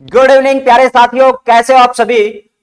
Good evening प्यारे साथियों, कैसे हो आप सभी।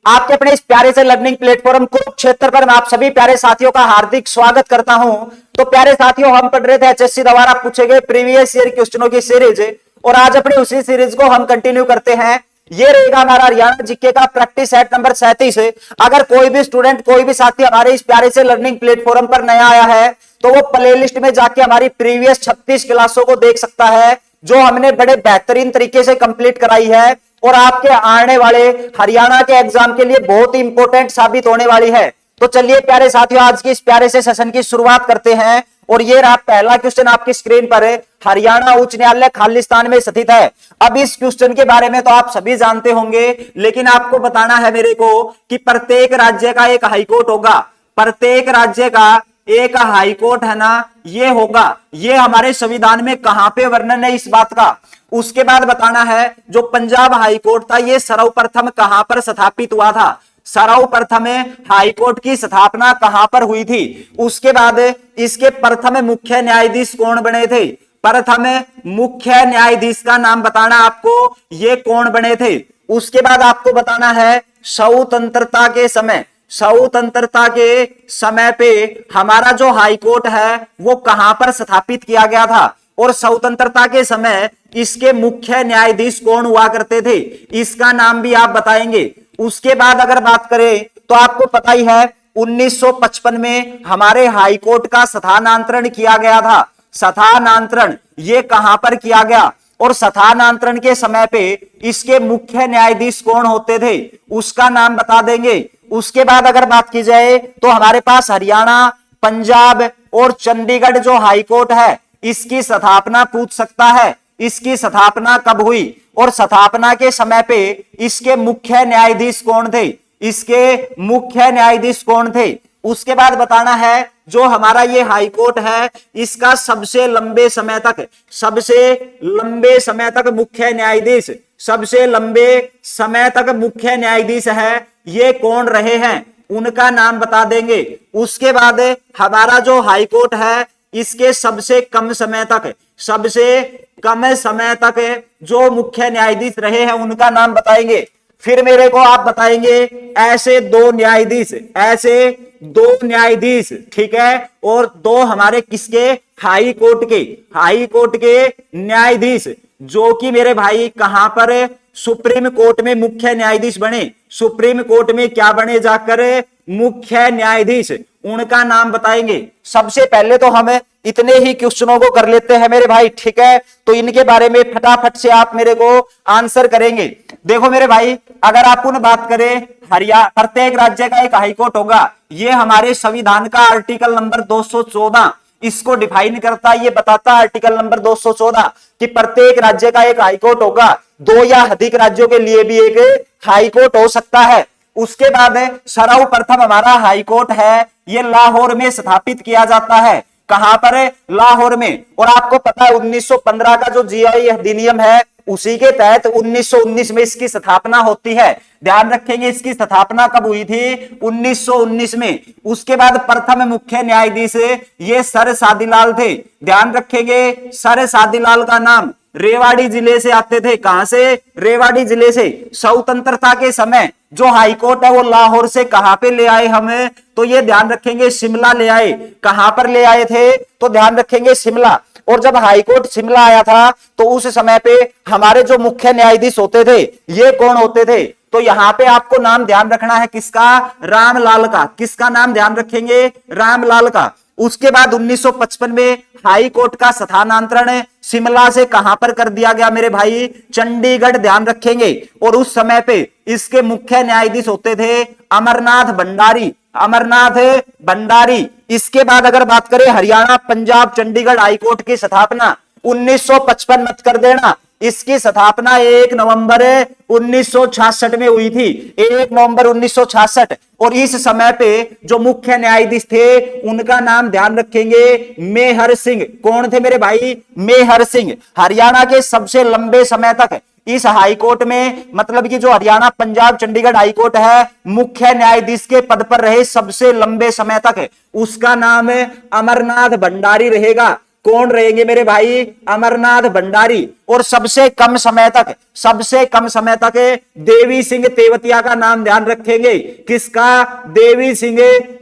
आपके अपने इस प्यारे से लर्निंग प्लेटफॉर्म कुरुक्षेत्र पर मैं आप सभी प्यारे साथियों का हार्दिक स्वागत करता हूं। तो प्यारे साथियों, हम पढ़ रहे थे एचएससी द्वारा पूछे गए प्रीवियस ईयर क्वेश्चनों की सीरीज और आज अपनी उसी सीरीज को हम कंटिन्यू करते हैं। ये रहेगा हमारा हरियाणा जीके का प्रैक्टिस सेट नंबर 37। अगर कोई भी स्टूडेंट, कोई भी साथी हमारे इस प्यारे से लर्निंग प्लेटफॉर्म पर नया आया है तो वो प्ले लिस्ट में जाके हमारी प्रीवियस 36 क्लासों को देख सकता है जो हमने बड़े बेहतरीन तरीके से कंप्लीट कराई है और आपके आने वाले हरियाणा के एग्जाम के लिए बहुत ही इंपॉर्टेंट साबित होने वाली है। तो चलिए प्यारे साथियों, आज की इस प्यारे से सेशन की शुरुआत करते हैं। और ये रहा पहला क्वेश्चन आपकी स्क्रीन पर है। हरियाणा उच्च न्यायालय खालिस्तान में स्थित है। अब इस क्वेश्चन के बारे में तो आप सभी जानते होंगे, लेकिन आपको बताना है मेरे को कि प्रत्येक राज्य का एक हाईकोर्ट होगा। प्रत्येक राज्य का एक हाईकोर्ट है ना, ये होगा। ये हमारे संविधान में कहां पे वर्णन है इस बात का। उसके बाद बताना है जो पंजाब हाईकोर्ट था ये सर्वप्रथम कहां पर स्थापित हुआ था। सर्वप्रथम हाईकोर्ट की स्थापना कहां पर हुई थी। उसके बाद इसके प्रथम मुख्य न्यायाधीश कौन बने थे। प्रथम मुख्य न्यायाधीश का नाम बताना आपको, ये कौन बने थे। उसके बाद आपको बताना है स्वतंत्रता के समय, स्वतंत्रता के समय पे हमारा जो हाईकोर्ट है वो कहां पर स्थापित किया गया था और स्वतंत्रता के समय इसके मुख्य न्यायाधीश कौन हुआ करते थे, इसका नाम भी आप बताएंगे। उसके बाद अगर बात करें तो आपको पता ही है 1955 में हमारे हाईकोर्ट का स्थानांतरण किया गया था। स्थानांतरण ये कहां पर किया गया और स्थानांतरण के समय पे इसके मुख्य न्यायाधीश कौन होते थे, उसका नाम बता देंगे। उसके बाद अगर बात की जाए तो हमारे पास हरियाणा, पंजाब और चंडीगढ़ जो हाईकोर्ट है इसकी स्थापना पूछ सकता है। इसकी स्थापना कब हुई और स्थापना के समय पे इसके मुख्य न्यायाधीश कौन थे, इसके मुख्य न्यायाधीश कौन थे। उसके बाद बताना है जो हमारा ये हाईकोर्ट है इसका सबसे लंबे समय तक, सबसे लंबे समय तक मुख्य न्यायाधीश, सबसे लंबे समय तक मुख्य न्यायाधीश है ये कौन रहे हैं, उनका नाम बता देंगे। उसके बाद हमारा जो हाईकोर्ट है इसके सबसे कम समय तक, सबसे कम समय तक जो मुख्य न्यायाधीश रहे हैं उनका नाम बताएंगे। फिर मेरे को आप बताएंगे ऐसे दो न्यायाधीश, ऐसे दो न्यायाधीश, ठीक है, और दो हमारे किसके, हाई कोर्ट के, हाई कोर्ट के न्यायाधीश जो कि मेरे भाई कहां पर, सुप्रीम कोर्ट में मुख्य न्यायाधीश बने। सुप्रीम कोर्ट में क्या बने जाकर, मुख्य न्यायाधीश, उनका नाम बताएंगे। सबसे पहले तो हम इतने ही क्वेश्चनों को कर लेते हैं मेरे भाई, ठीक है। तो इनके बारे में फटाफट से आप मेरे को आंसर करेंगे। देखो मेरे भाई, अगर आप उन बात करें हरियाणा, प्रत्येक राज्य का एक हाईकोर्ट होगा। ये हमारे संविधान का आर्टिकल नंबर 214 इसको डिफाइन करता है। ये बताता है आर्टिकल नंबर 214 कि प्रत्येक राज्य का एक हाईकोर्ट होगा। दो या अधिक राज्यों के लिए भी एक हाईकोर्ट हो सकता है। उसके बाद सर्वप्रथम हमारा हाईकोर्ट है ये लाहौर में स्थापित किया जाता है। कहां पर है, लाहौर में। और आपको पता है 1915 का जो जीआई अधिनियम है उसी के तहत 1919 में इसकी स्थापना होती है। ध्यान रखेंगे इसकी स्थापना कब हुई थी, 1919 में। उसके बाद प्रथम मुख्य न्यायाधीश ये सर सादीलाल थे। ध्यान रखेंगे सर सादीलाल का नाम रेवाड़ी जिले से आते थे। कहां से, रेवाड़ी जिले से। स्वतंत्रता के समय जो हाईकोर्ट है वो लाहौर से कहां पे ले आए हमें, तो ये ध्यान रखेंगे शिमला ले आए। कहां पर ले आए थे, तो ध्यान रखेंगे शिमला। और जब हाईकोर्ट शिमला आया था तो उस समय पे हमारे जो मुख्य न्यायाधीश होते थे ये कौन होते थे, तो यहां पे आपको नाम ध्यान रखना है किसका, रामलाल का। किसका नाम ध्यान रखेंगे, रामलाल का। उसके बाद 1955 में हाई कोर्ट का स्थानांतरण शिमला से कहां पर कर दिया गया मेरे भाई, चंडीगढ़। ध्यान रखेंगे। और उस समय पे इसके मुख्य न्यायाधीश होते थे अमरनाथ भंडारी, अमरनाथ भंडारी। इसके बाद अगर बात करें हरियाणा, पंजाब, चंडीगढ़ हाईकोर्ट की स्थापना 1955 मत कर देना, इसकी स्थापना 1 नवंबर 1966 में हुई थी। 1 नवंबर 1966। और इस समय पे जो मुख्य न्यायाधीश थे उनका नाम ध्यान रखेंगे मेहर सिंह। कौन थे मेरे भाई, मेहर सिंह। हरियाणा के सबसे लंबे समय तक इस हाईकोर्ट में, मतलब कि जो हरियाणा, पंजाब, चंडीगढ़ हाईकोर्ट है, मुख्य न्यायाधीश के पद पर रहे सबसे लंबे समय तक, उसका नाम अमरनाथ भंडारी रहेगा। कौन रहेंगे मेरे भाई? अमरनाथ भंडारी। और सबसे कम समय तक देवी सिंह तेवतिया का नाम ध्यान रखेंगे। किसका? देवी सिंह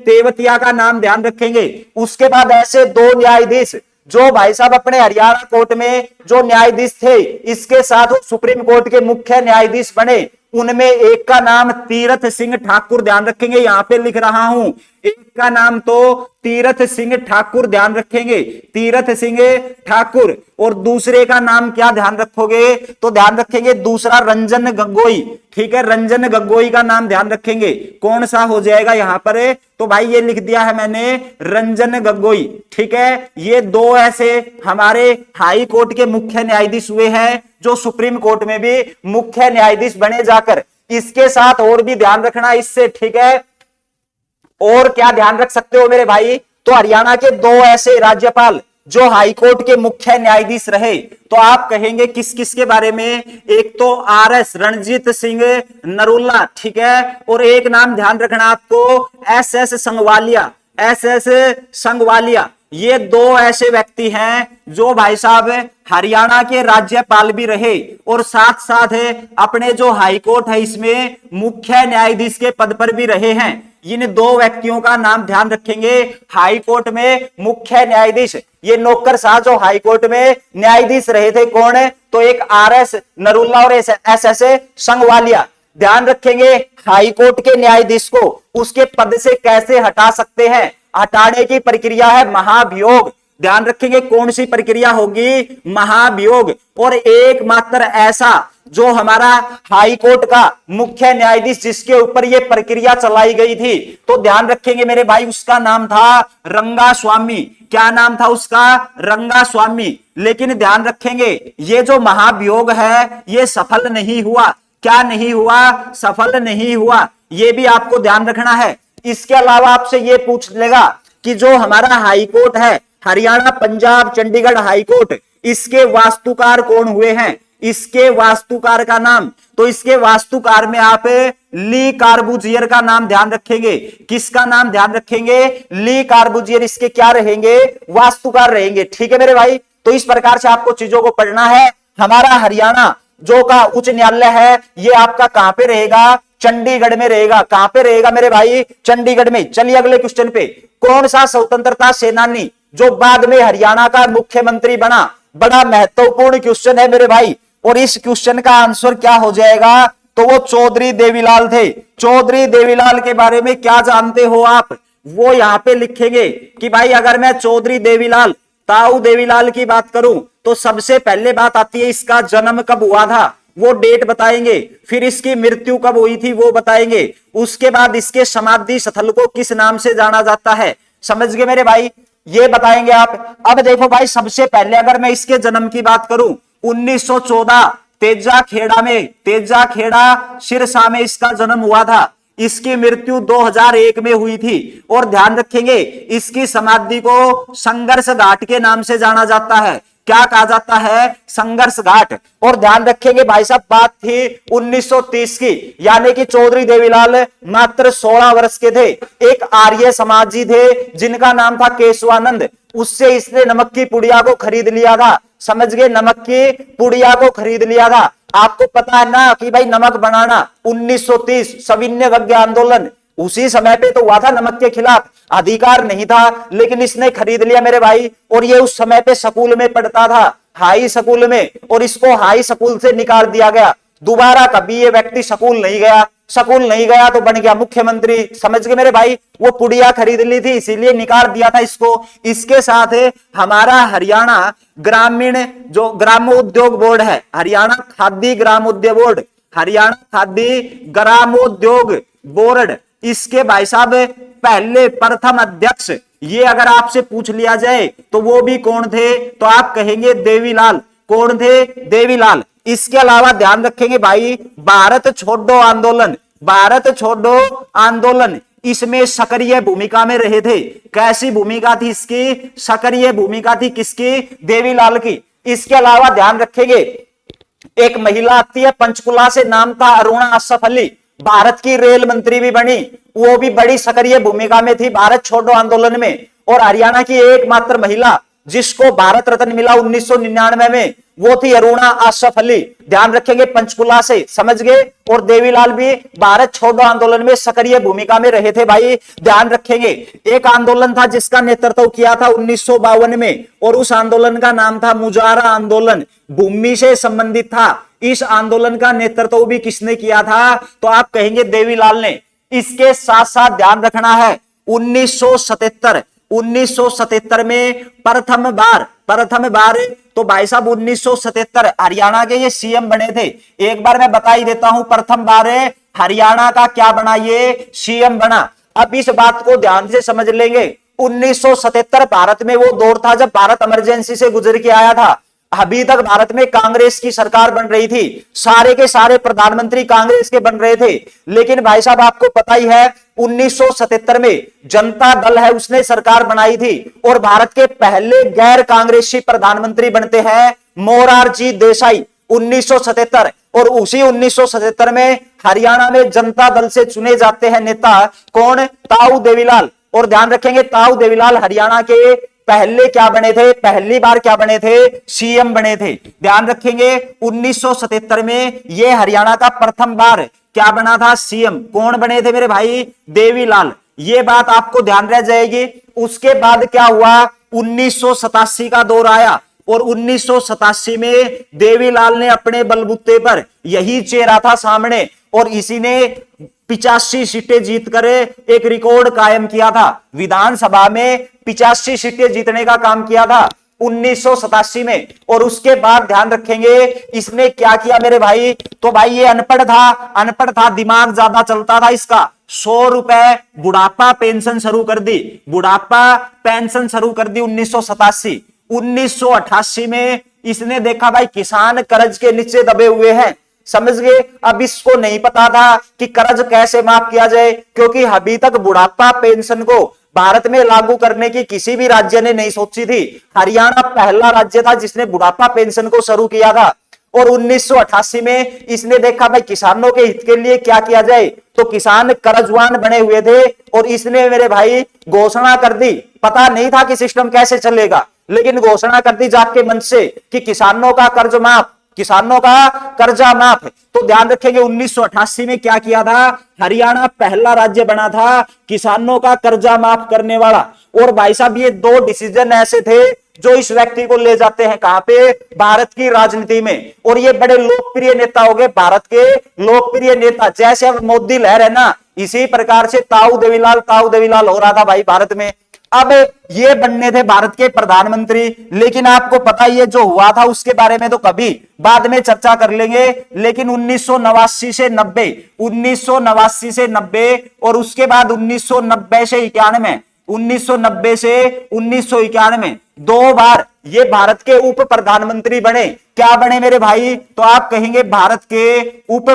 तेवतिया का नाम ध्यान रखेंगे। उसके बाद ऐसे दो न्यायाधीश जो भाई साहब अपने हरियाणा कोर्ट में जो न्यायाधीश थे, इसके साथ सुप्रीम कोर्ट के मुख्य न्यायाधीश बने, उनमें एक का नाम तीरथ सिंह ठाकुर, ध्यान रखेंगे, यहां पे लिख रहा हूं, एक का नाम तो तीरथ सिंह ठाकुर ध्यान रखेंगे, तीरथ सिंह ठाकुर। और दूसरे का नाम क्या ध्यान रखोगे? तो ध्यान रखेंगे दूसरा रंजन गगोई। ठीक है, रंजन गगोई का नाम ध्यान रखेंगे। कौन सा हो जाएगा यहां पर? तो भाई ये लिख दिया है मैंने, रंजन गगोई। ठीक है, ये दो ऐसे हमारे हाई कोर्ट के मुख्य न्यायाधीश हुए हैं जो सुप्रीम कोर्ट में भी मुख्य न्यायाधीश बने जाकर। इसके साथ और भी ध्यान रखना इससे। ठीक है, और क्या ध्यान रख सकते हो मेरे भाई? तो हरियाणा के दो ऐसे राज्यपाल जो हाईकोर्ट के मुख्य न्यायाधीश रहे, तो आप कहेंगे किस किस के बारे में? एक तो आरएस रणजीत सिंह नरूला, ठीक है, और एक नाम ध्यान रखना आपको, एसएस संगवालिया, एसएस संगवालिया। ये दो ऐसे व्यक्ति हैं जो भाई साहब हरियाणा के राज्यपाल भी रहे और साथ साथ अपने जो हाईकोर्ट है इसमें मुख्य न्यायाधीश के पद पर भी रहे हैं। इन दो व्यक्तियों का नाम ध्यान रखेंगे। हाई कोर्ट में मुख्य न्यायाधीश, ये नौकरशाह जो हाई कोर्ट में न्यायाधीश रहे थे, कौन है? तो एक आरएस नरूला और एसएस संगवालिया। ध्यान रखेंगे हाई कोर्ट के न्यायाधीश को उसके पद से कैसे हटा सकते हैं? हटाने की प्रक्रिया है महाभियोग। ध्यान रखेंगे कौन सी प्रक्रिया होगी? महाभियोग। और एकमात्र ऐसा जो हमारा हाई कोर्ट का मुख्य न्यायाधीश जिसके ऊपर यह प्रक्रिया चलाई गई थी, तो ध्यान रखेंगे मेरे भाई, उसका नाम था रंगास्वामी। क्या नाम था उसका? रंगास्वामी। लेकिन ध्यान रखेंगे ये जो महाभियोग है ये सफल नहीं हुआ। क्या नहीं हुआ? सफल नहीं हुआ। ये भी आपको ध्यान रखना है। इसके अलावा आपसे ये पूछ लेगा कि जो हमारा हाई कोर्ट है, हरियाणा, पंजाब, चंडीगढ़ हाई कोर्ट, इसके वास्तुकार कौन हुए हैं? इसके वास्तुकार का नाम, तो इसके वास्तुकार में आप ली कार्बूजियर का नाम ध्यान रखेंगे। किसका नाम ध्यान रखेंगे? ली कार्बूजियर इसके क्या रहेंगे? वास्तुकार रहेंगे। ठीक है मेरे भाई, तो इस प्रकार से आपको चीजों को पढ़ना है। हमारा हरियाणा जो का उच्च न्यायालय है ये आपका कहां पे रहेगा? चंडीगढ़ में रहेगा। कहां पे रहेगा मेरे भाई? चंडीगढ़ में। चलिए अगले क्वेश्चन पे, कौन सा स्वतंत्रता सेनानी जो बाद में हरियाणा का मुख्यमंत्री बना? बड़ा महत्वपूर्ण क्वेश्चन है मेरे भाई, और इस क्वेश्चन का आंसर क्या हो जाएगा? तो वो चौधरी देवीलाल थे। चौधरी देवीलाल के बारे में क्या जानते हो आप? वो यहां पे लिखेंगे कि भाई अगर मैं चौधरी देवीलाल, ताऊ देवीलाल की बात करूं तो सबसे पहले बात आती है इसका जन्म कब हुआ था, वो डेट बताएंगे। फिर इसकी मृत्यु कब हुई थी वो बताएंगे। उसके बाद इसके समाधि स्थल को किस नाम से जाना जाता है, समझ गए मेरे भाई, ये बताएंगे आप। अब देखो भाई, सबसे पहले अगर मैं इसके जन्म की बात करूं 1914 तेजा खेड़ा में, तेजा खेड़ा सिरसा में इसका जन्म हुआ था। इसकी मृत्यु 2001 में हुई थी। और ध्यान रखेंगे इसकी समाधि को संघर्ष घाट के नाम से जाना जाता है। क्या कहा जाता है? संघर्ष घाट। और ध्यान रखेंगे भाई साहब, बात थी 1930 की, यानी कि चौधरी देवीलाल मात्र 16 वर्ष के थे। एक आर्य समाजी थे जिनका नाम था केशवानंद, उससे इसने नमक की पुड़िया को खरीद लिया था। समझ गए? नमक की पुड़िया को खरीद लिया था। आपको पता है ना कि भाई नमक बनाना 1930 सविनय अवज्ञा आंदोलन उसी समय पे तो हुआ था। नमक के खिलाफ अधिकार नहीं था, लेकिन इसने खरीद लिया मेरे भाई। और ये उस समय पे स्कूल में पढ़ता था, हाई स्कूल में, और इसको हाई स्कूल से निकाल दिया गया। दोबारा कभी ये व्यक्ति स्कूल नहीं गया। स्कूल नहीं गया तो बन गया मुख्यमंत्री। समझ गए मेरे भाई? वो पुड़िया खरीद ली थी इसीलिए निकाल दिया था इसको। इसके साथ हमारा हरियाणा ग्रामीण जो ग्रामोद्योग बोर्ड है, हरियाणा खादी ग्रामोद्योग बोर्ड, हरियाणा खादी ग्रामोद्योग बोर्ड, इसके भाई साहब पहले प्रथम अध्यक्ष, ये अगर आपसे पूछ लिया जाए तो वो भी कौन थे? तो आप कहेंगे देवीलाल। कौन थे? देवीलाल। इसके अलावा ध्यान रखेंगे भाई, भारत छोड़ो आंदोलन, भारत छोड़ो आंदोलन, इसमें सक्रिय भूमिका में रहे थे। कैसी भूमिका थी इसकी? सक्रिय भूमिका थी किसकी? देवीलाल की। इसके अलावा ध्यान रखेंगे एक महिला आती है पंचकुला से, नाम था अरुणा असफ अली, भारत की रेल मंत्री भी बनी, वो भी बड़ी सक्रिय भूमिका में थी भारत छोड़ो आंदोलन में। और हरियाणा की एकमात्र महिला जिसको भारत रत्न मिला 1999 में, वो थी अरुणा आसफ अली, ध्यान रखेंगे, पंचकुला से, समझ गए। और देवीलाल भी भारत छोड़ो आंदोलन में सक्रिय भूमिका में रहे थे भाई, ध्यान रखेंगे। एक आंदोलन था जिसका नेतृत्व किया था 1952 में, और उस आंदोलन का नाम था मुजाहरा आंदोलन, भूमि से संबंधित था। इस आंदोलन का नेतृत्व भी किसने किया था? तो आप कहेंगे देवीलाल ने। इसके साथ साथ ध्यान रखना है 1977 में प्रथम बार तो भाई साहब 1977 हरियाणा के ये सीएम बने थे। एक बार मैं बता ही देता हूं, प्रथम बार हरियाणा का क्या बना, ये सीएम बना। अब इस बात को ध्यान से समझ लेंगे। 1977 भारत में वो दौर था जब भारत इमरजेंसी से गुजर के आया था। अभी तक भारत में कांग्रेस की सरकार बन रही थी, सारे के सारे प्रधानमंत्री कांग्रेस के बन रहे थे। लेकिन भाई साहब आपको पता ही है 1977 में जनता दल है उसने सरकार बनाई थी, और भारत के पहले गैर कांग्रेसी प्रधानमंत्री बनते हैं मोरारजी देसाई 1977। और उसी 1977 में हरियाणा में जनता दल से चुने जाते हैं नेता कौन? ताऊ देवीलाल। और ध्यान रखेंगे ताऊ देवीलाल हरियाणा के पहले क्या बने थे? पहली बार क्या बने थे? सीएम बने थे। ध्यान रखेंगे 1977 में ये हरियाणा का प्रथम बार क्या बना था? सीएम। कौन बने थे मेरे भाई? देवीलाल। ये बात आपको ध्यान रह जाएगी। उसके बाद क्या हुआ? 1987 का दौर आया, और 1987 में देवीलाल ने अपने बलबूते पर यही चेहरा था सामने, और इसी ने 85 सीटें जीतकर एक रिकॉर्ड कायम किया था। विधानसभा में 85 सीटें जीतने का काम किया था 1987 में। और उसके बाद ध्यान रखेंगे इसने क्या किया मेरे भाई? तो भाई ये अनपढ़ था, दिमाग ज्यादा चलता था इसका। 100 रुपए बुढ़ापा पेंशन शुरू कर दी, 1987। 1988 में इसने देखा भाई किसान कर्ज के नीचे दबे हुए हैं, समझ गए। अब इसको नहीं पता था कि कर्ज कैसे माफ किया जाए, क्योंकि अभी तक बुढ़ापा पेंशन को भारत में लागू करने की किसी भी राज्य ने नहीं सोची थी। हरियाणा पहला राज्य था जिसने बुढ़ापा पेंशन को शुरू किया था। और 1988 में इसने देखा भाई किसानों के हित के लिए क्या किया जाए, तो किसान कर्जवान बने हुए थे, और इसने मेरे भाई घोषणा कर दी। पता नहीं था कि सिस्टम कैसे चलेगा, लेकिन घोषणा कर दी जाके मन से कि किसानों का कर्जा माफ। तो ध्यान रखेंगे 1988 में क्या किया था? हरियाणा पहला राज्य बना था किसानों का कर्जा माफ करने वाला। और भाई साहब ये 2 डिसीजन ऐसे थे जो इस व्यक्ति को ले जाते हैं कहां पे? भारत की राजनीति में। और ये बड़े लोकप्रिय नेता हो गए, भारत के लोकप्रिय नेता। जैसे अब मोदी लहर है ना, इसी प्रकार से ताऊ देवीलाल हो रहा था भाई भारत में। अब ये बनने थे भारत के प्रधानमंत्री, लेकिन आपको पता ही है जो हुआ था उसके बारे में तो कभी बाद में चर्चा कर लेंगे। लेकिन 1989 से 90 और उसके बाद 1990 से 1991 2 बार ये भारत के उप प्रधानमंत्री बने। क्या बने मेरे भाई? तो आप कहेंगे भारत के उप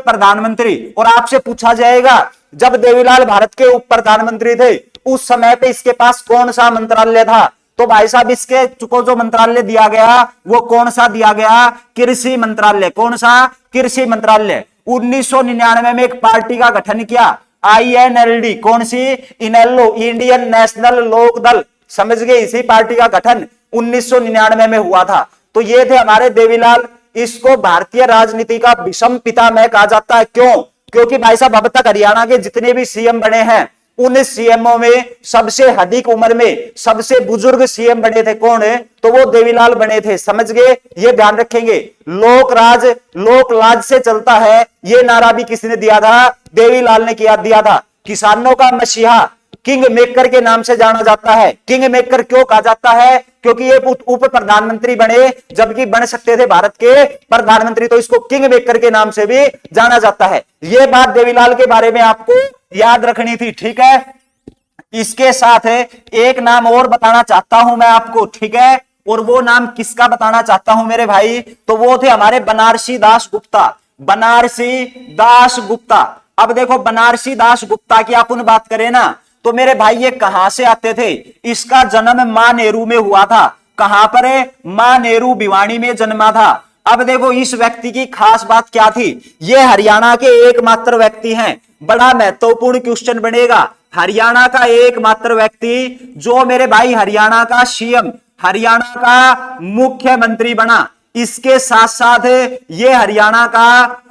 प्रधानमंत्री। और आपसे पूछा जाएगा जब देवीलाल भारत के उप प्रधानमंत्री थे उस समय पे इसके पास कौन सा मंत्रालय था? तो भाई साहब इसके को जो मंत्रालय दिया गया वो कौन सा दिया गया? कृषि मंत्रालय। कौन सा? कृषि मंत्रालय। 1999 में एक पार्टी का गठन किया, INLD। कौन सी? इनेलो, इंडियन नेशनल लोक दल, समझ गए। इसी पार्टी का गठन 1999 में हुआ था। तो ये थे हमारे देवीलाल। इसको भारतीय राजनीति का विषम पितामह कहा जाता है। क्यों? क्योंकि भाई साहब अब तक हरियाणा के जितने भी सीएम बने हैं उन सीएमओ में सबसे अधिक उम्र में सबसे बुजुर्ग सीएम बने थे कौन है? तो वो देवीलाल बने थे, समझ गए। ये ध्यान रखेंगे लोक लाज से चलता है, ये नारा भी किसने दिया था? देवीलाल ने दिया था। किसानों का मसीहा, किंग मेकर के नाम से जाना जाता है। किंग मेकर क्यों कहा जाता है? क्योंकि ये उप प्रधानमंत्री बने जबकि बन सकते थे भारत के प्रधानमंत्री, तो इसको किंग मेकर के नाम से भी जाना जाता है। ये बात देवीलाल के बारे में आपको याद रखनी थी, ठीक है। इसके साथ एक नाम और बताना चाहता हूं मैं आपको, ठीक है। और वो नाम किसका बताना चाहता हूं मेरे भाई? तो वो थे हमारे बनारसी दास गुप्ता। अब देखो बनारसी दास गुप्ता की अपन बात करें ना, तो मेरे भाई ये कहां से आते थे? इसका जन्म मां नेहरू में हुआ था। कहां पर है? मां नेहरू भिवानी में जन्मा था। अब देखो इस व्यक्ति की खास बात क्या थी? ये हरियाणा के एकमात्र व्यक्ति हैं। बड़ा महत्वपूर्ण क्वेश्चन बनेगा, हरियाणा का एकमात्र व्यक्ति जो मेरे भाई हरियाणा का सीएम, हरियाणा का मुख्यमंत्री बना, इसके साथ साथ ये हरियाणा का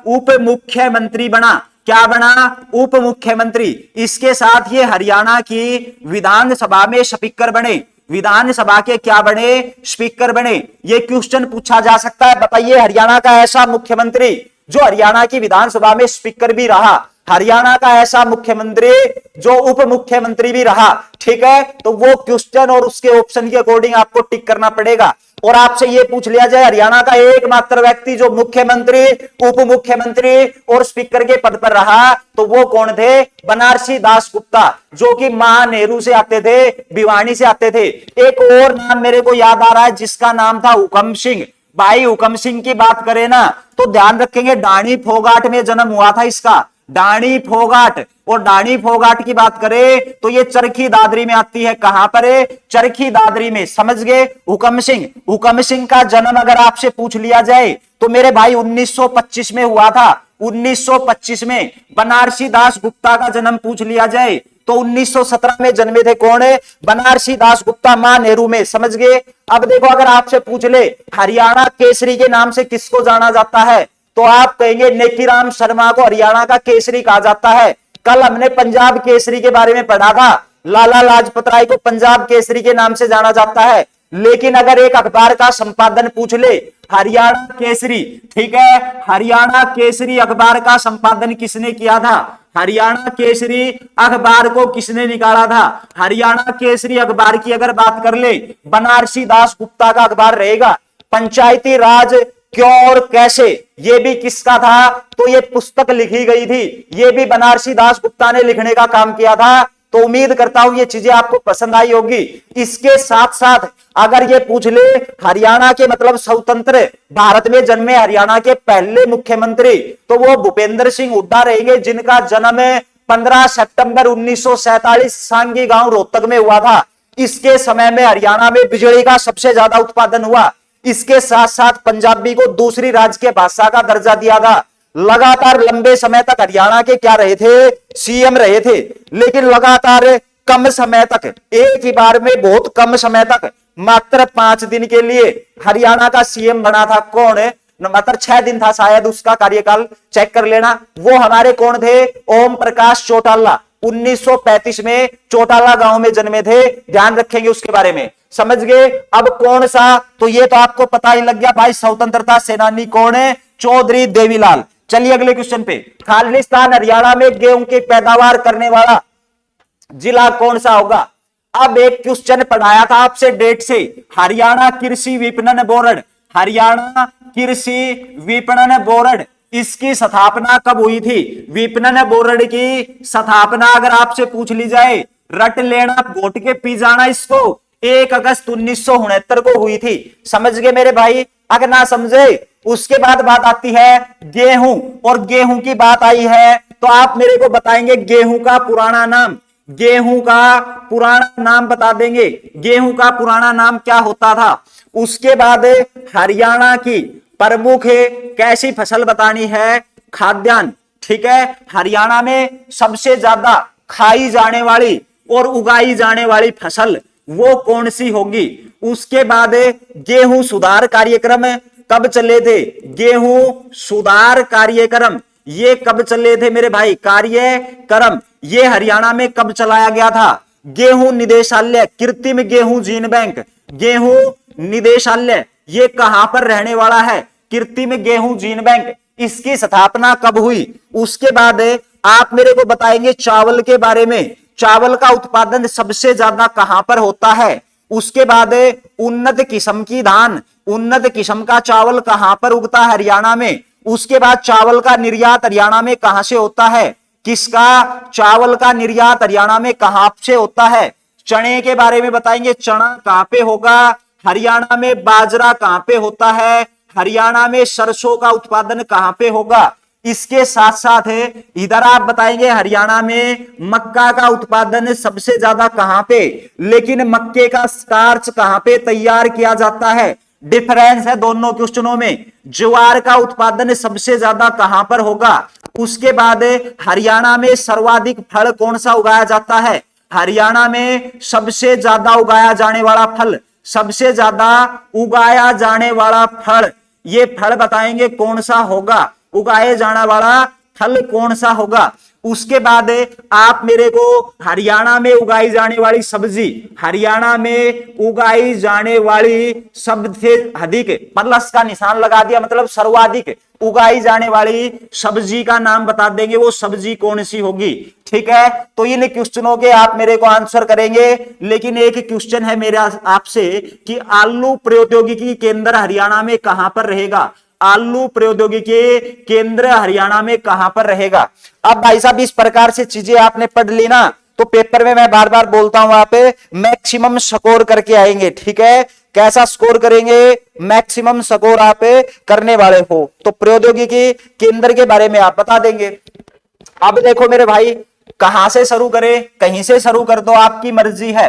उप मुख्यमंत्री बना। क्या बना? उप मुख्यमंत्री। इसके साथ ये हरियाणा की विधानसभा में स्पीकर बने। विधानसभा के क्या बने? स्पीकर बने। ये क्वेश्चन पूछा जा सकता है, बताइए हरियाणा का ऐसा मुख्यमंत्री जो हरियाणा की विधानसभा में स्पीकर भी रहा, हरियाणा का ऐसा मुख्यमंत्री जो उप मुख्यमंत्री भी रहा। ठीक है, तो वो क्वेश्चन और उसके ऑप्शन के अकॉर्डिंग आपको टिक करना पड़ेगा। और आपसे ये पूछ लिया जाए हरियाणा का एकमात्र व्यक्ति जो मुख्यमंत्री, उप मुख्यमंत्री और स्पीकर के पद पर रहा, तो वो कौन थे? बनारसी दास गुप्ता, जो कि महा नेहरू से आते थे, भिवानी से आते थे। एक और नाम मेरे को याद आ रहा है जिसका नाम था हुकम सिंह। भाई हुकम सिंह की बात करें ना तो ध्यान रखेंगे डाणी फोगाट में जन्म हुआ था इसका, डाणी फोगाट। और डाणी फोगाट की बात करें तो ये चरखी दादरी में आती है। कहां पर है? चरखी दादरी में। समझ गए? हुकम सिंह। हुकम सिंह का जन्म अगर आपसे पूछ लिया जाए तो मेरे भाई 1925 में हुआ था। 1925 में। बनारसी दास गुप्ता का जन्म पूछ लिया जाए तो 1917 में जन्मे थे। कौन है? बनारसी दास गुप्ता, मां नेहरू में। समझ गए? अब देखो अगर आपसे पूछ ले हरियाणा केसरी के नाम से किसको जाना जाता है तो आप कहेंगे नेकीराम शर्मा को हरियाणा का केसरी कहा जाता है। कल हमने पंजाब केसरी के बारे में पढ़ा था, लाला लाजपत राय को पंजाब केसरी के नाम से जाना जाता है। लेकिन अगर एक अखबार का संपादन पूछ ले हरियाणा केसरी, ठीक है, हरियाणा केसरी अखबार का संपादन किसने किया था? हरियाणा केसरी अखबार को किसने निकाला था? हरियाणा केसरी अखबार की अगर बात कर ले बनारसी दास गुप्ता का अखबार रहेगा। पंचायती राज क्यों और कैसे, ये भी किसका था? तो ये पुस्तक लिखी गई थी, ये भी बनारसी दास गुप्ता ने लिखने का काम किया था। तो उम्मीद करता हूं ये चीजें आपको पसंद आई होगी। इसके साथ साथ अगर ये पूछ ले हरियाणा के मतलब स्वतंत्र भारत में जन्मे हरियाणा के पहले मुख्यमंत्री, तो वो भूपेंद्र सिंह हुड्डा रहेंगे, जिनका जन्म 15 सितंबर 1947 सांगी गांव रोहतक में हुआ था। इसके समय में हरियाणा में बिजली का सबसे ज्यादा उत्पादन हुआ। इसके साथ साथ पंजाबी को दूसरी राजकीय भाषा का दर्जा दिया था। लगातार लंबे समय तक हरियाणा के क्या रहे थे? सीएम रहे थे। लेकिन लगातार कम समय तक, एक ही बार में बहुत कम समय तक, मात्र 5 दिन के लिए हरियाणा का सीएम बना था। कौन है? मात्र 6 दिन था शायद उसका कार्यकाल, चेक कर लेना। वो हमारे कौन थे? ओम प्रकाश चौटाला। 1935 में चौटाला गांव में जन्मे थे। ध्यान रखेंगे उसके बारे में। समझ गए? अब कौन सा? तो ये तो आपको पता ही लग गया भाई, स्वतंत्रता सेनानी कौन है? चौधरी देवीलाल। चलिए अगले क्वेश्चन पे। खालिस्तान हरियाणा में गेहूं की पैदावार करने वाला जिला कौन सा होगा? अब एक क्वेश्चन पढ़ाया था आपसे डेट से, हरियाणा कृषि विपणन बोर्ड, हरियाणा कृषि विपणन बोर्ड, इसकी स्थापना कब हुई थी? विपणन बोर्ड की स्थापना अगर आपसे पूछ ली जाए, रट लेना, घोट के पी जाना इसको, 1 अगस्त 1969 को हुई थी। समझ गए मेरे भाई? अगर ना समझे उसके बाद बात आती है गेहूं, और गेहूं की बात आई है तो आप मेरे को बताएंगे गेहूं का पुराना नाम, गेहूं का पुराना नाम बता देंगे, गेहूं का पुराना नाम क्या होता था। उसके बाद हरियाणा की प्रमुख कैसी फसल बतानी है? खाद्यान्न। ठीक है, हरियाणा में सबसे ज्यादा खाई जाने वाली और उगाई जाने वाली फसल वो कौन सी होगी? उसके बाद गेहूं सुधार कार्यक्रम कब चले थे? गेहूं सुधार कार्यक्रम ये कब चले थे मेरे भाई? कार्यक्रम ये हरियाणा में कब चलाया गया था? गेहूं निदेशालय, कृत्रिम गेहूं जीन बैंक, गेहूं निदेशालय ये कहां पर रहने वाला है? कृत्रिम गेहूं जीन बैंक। इसकी स्थापना कब हुई? उसके बाद आप मेरे को बताएंगे चावल के बारे में, चावल का उत्पादन सबसे ज्यादा कहां पर होता है? उसके बाद उन्नत किस्म की धान, उन्नत किस्म का चावल कहां पर उगता है? हरियाणा में। उसके बाद चावल का निर्यात हरियाणा में कहां से होता है? किसका? चावल का निर्यात हरियाणा में कहां से होता है? चने के बारे में बताएंगे, चना कहां पे होगा? हरियाणा में। बाजरा कहां पे होता है? हरियाणा में। सरसों का उत्पादन कहां पे होगा? इसके साथ साथ इधर आप बताएंगे हरियाणा में मक्का का उत्पादन सबसे ज्यादा कहां पे, लेकिन मक्के का स्टार्च कहां पे तैयार किया जाता है? डिफरेंस है दोनों क्वेश्चनों में। ज्वार का उत्पादन सबसे ज्यादा कहां पर होगा? उसके बाद हरियाणा में सर्वाधिक फल कौन सा उगाया जाता है? हरियाणा में सबसे ज्यादा उगाया जाने वाला फल, सबसे ज्यादा उगाया जाने वाला फल, ये फल बताएंगे कौन सा होगा, उगाए जाने वाला फल कौन सा होगा। उसके बाद आप मेरे को हरियाणा में उगाई जाने वाली सब्जी, हरियाणा में उगाई जाने वाली सबसे अधिक प्लस का निशान लगा दिया, मतलब सर्वाधिक उगाई जाने वाली सब्जी का नाम बता देंगे, वो सब्जी कौन सी होगी। ठीक है, तो इन क्वेश्चनों के आप मेरे को आंसर करेंगे। लेकिन एक क्वेश्चन है मेरा आपसे कि आलू प्रौद्योगिकी केंद्र हरियाणा में कहां पर रहेगा? आलू प्रौद्योगिकी केंद्र हरियाणा में कहां पर रहेगा? अब भाई साहब इस प्रकार से चीजें आपने पढ़ ली ना, तो पेपर में मैं बार बार बोलता हूं वहां पे मैक्सिमम स्कोर करके आएंगे। ठीक है, कैसा स्कोर करेंगे? मैक्सिमम स्कोर आप करने वाले हो, तो प्रौद्योगिकी केंद्र के बारे में आप बता देंगे। अब देखो मेरे भाई, कहां से शुरू करें? कहीं से शुरू कर दो, आपकी मर्जी है।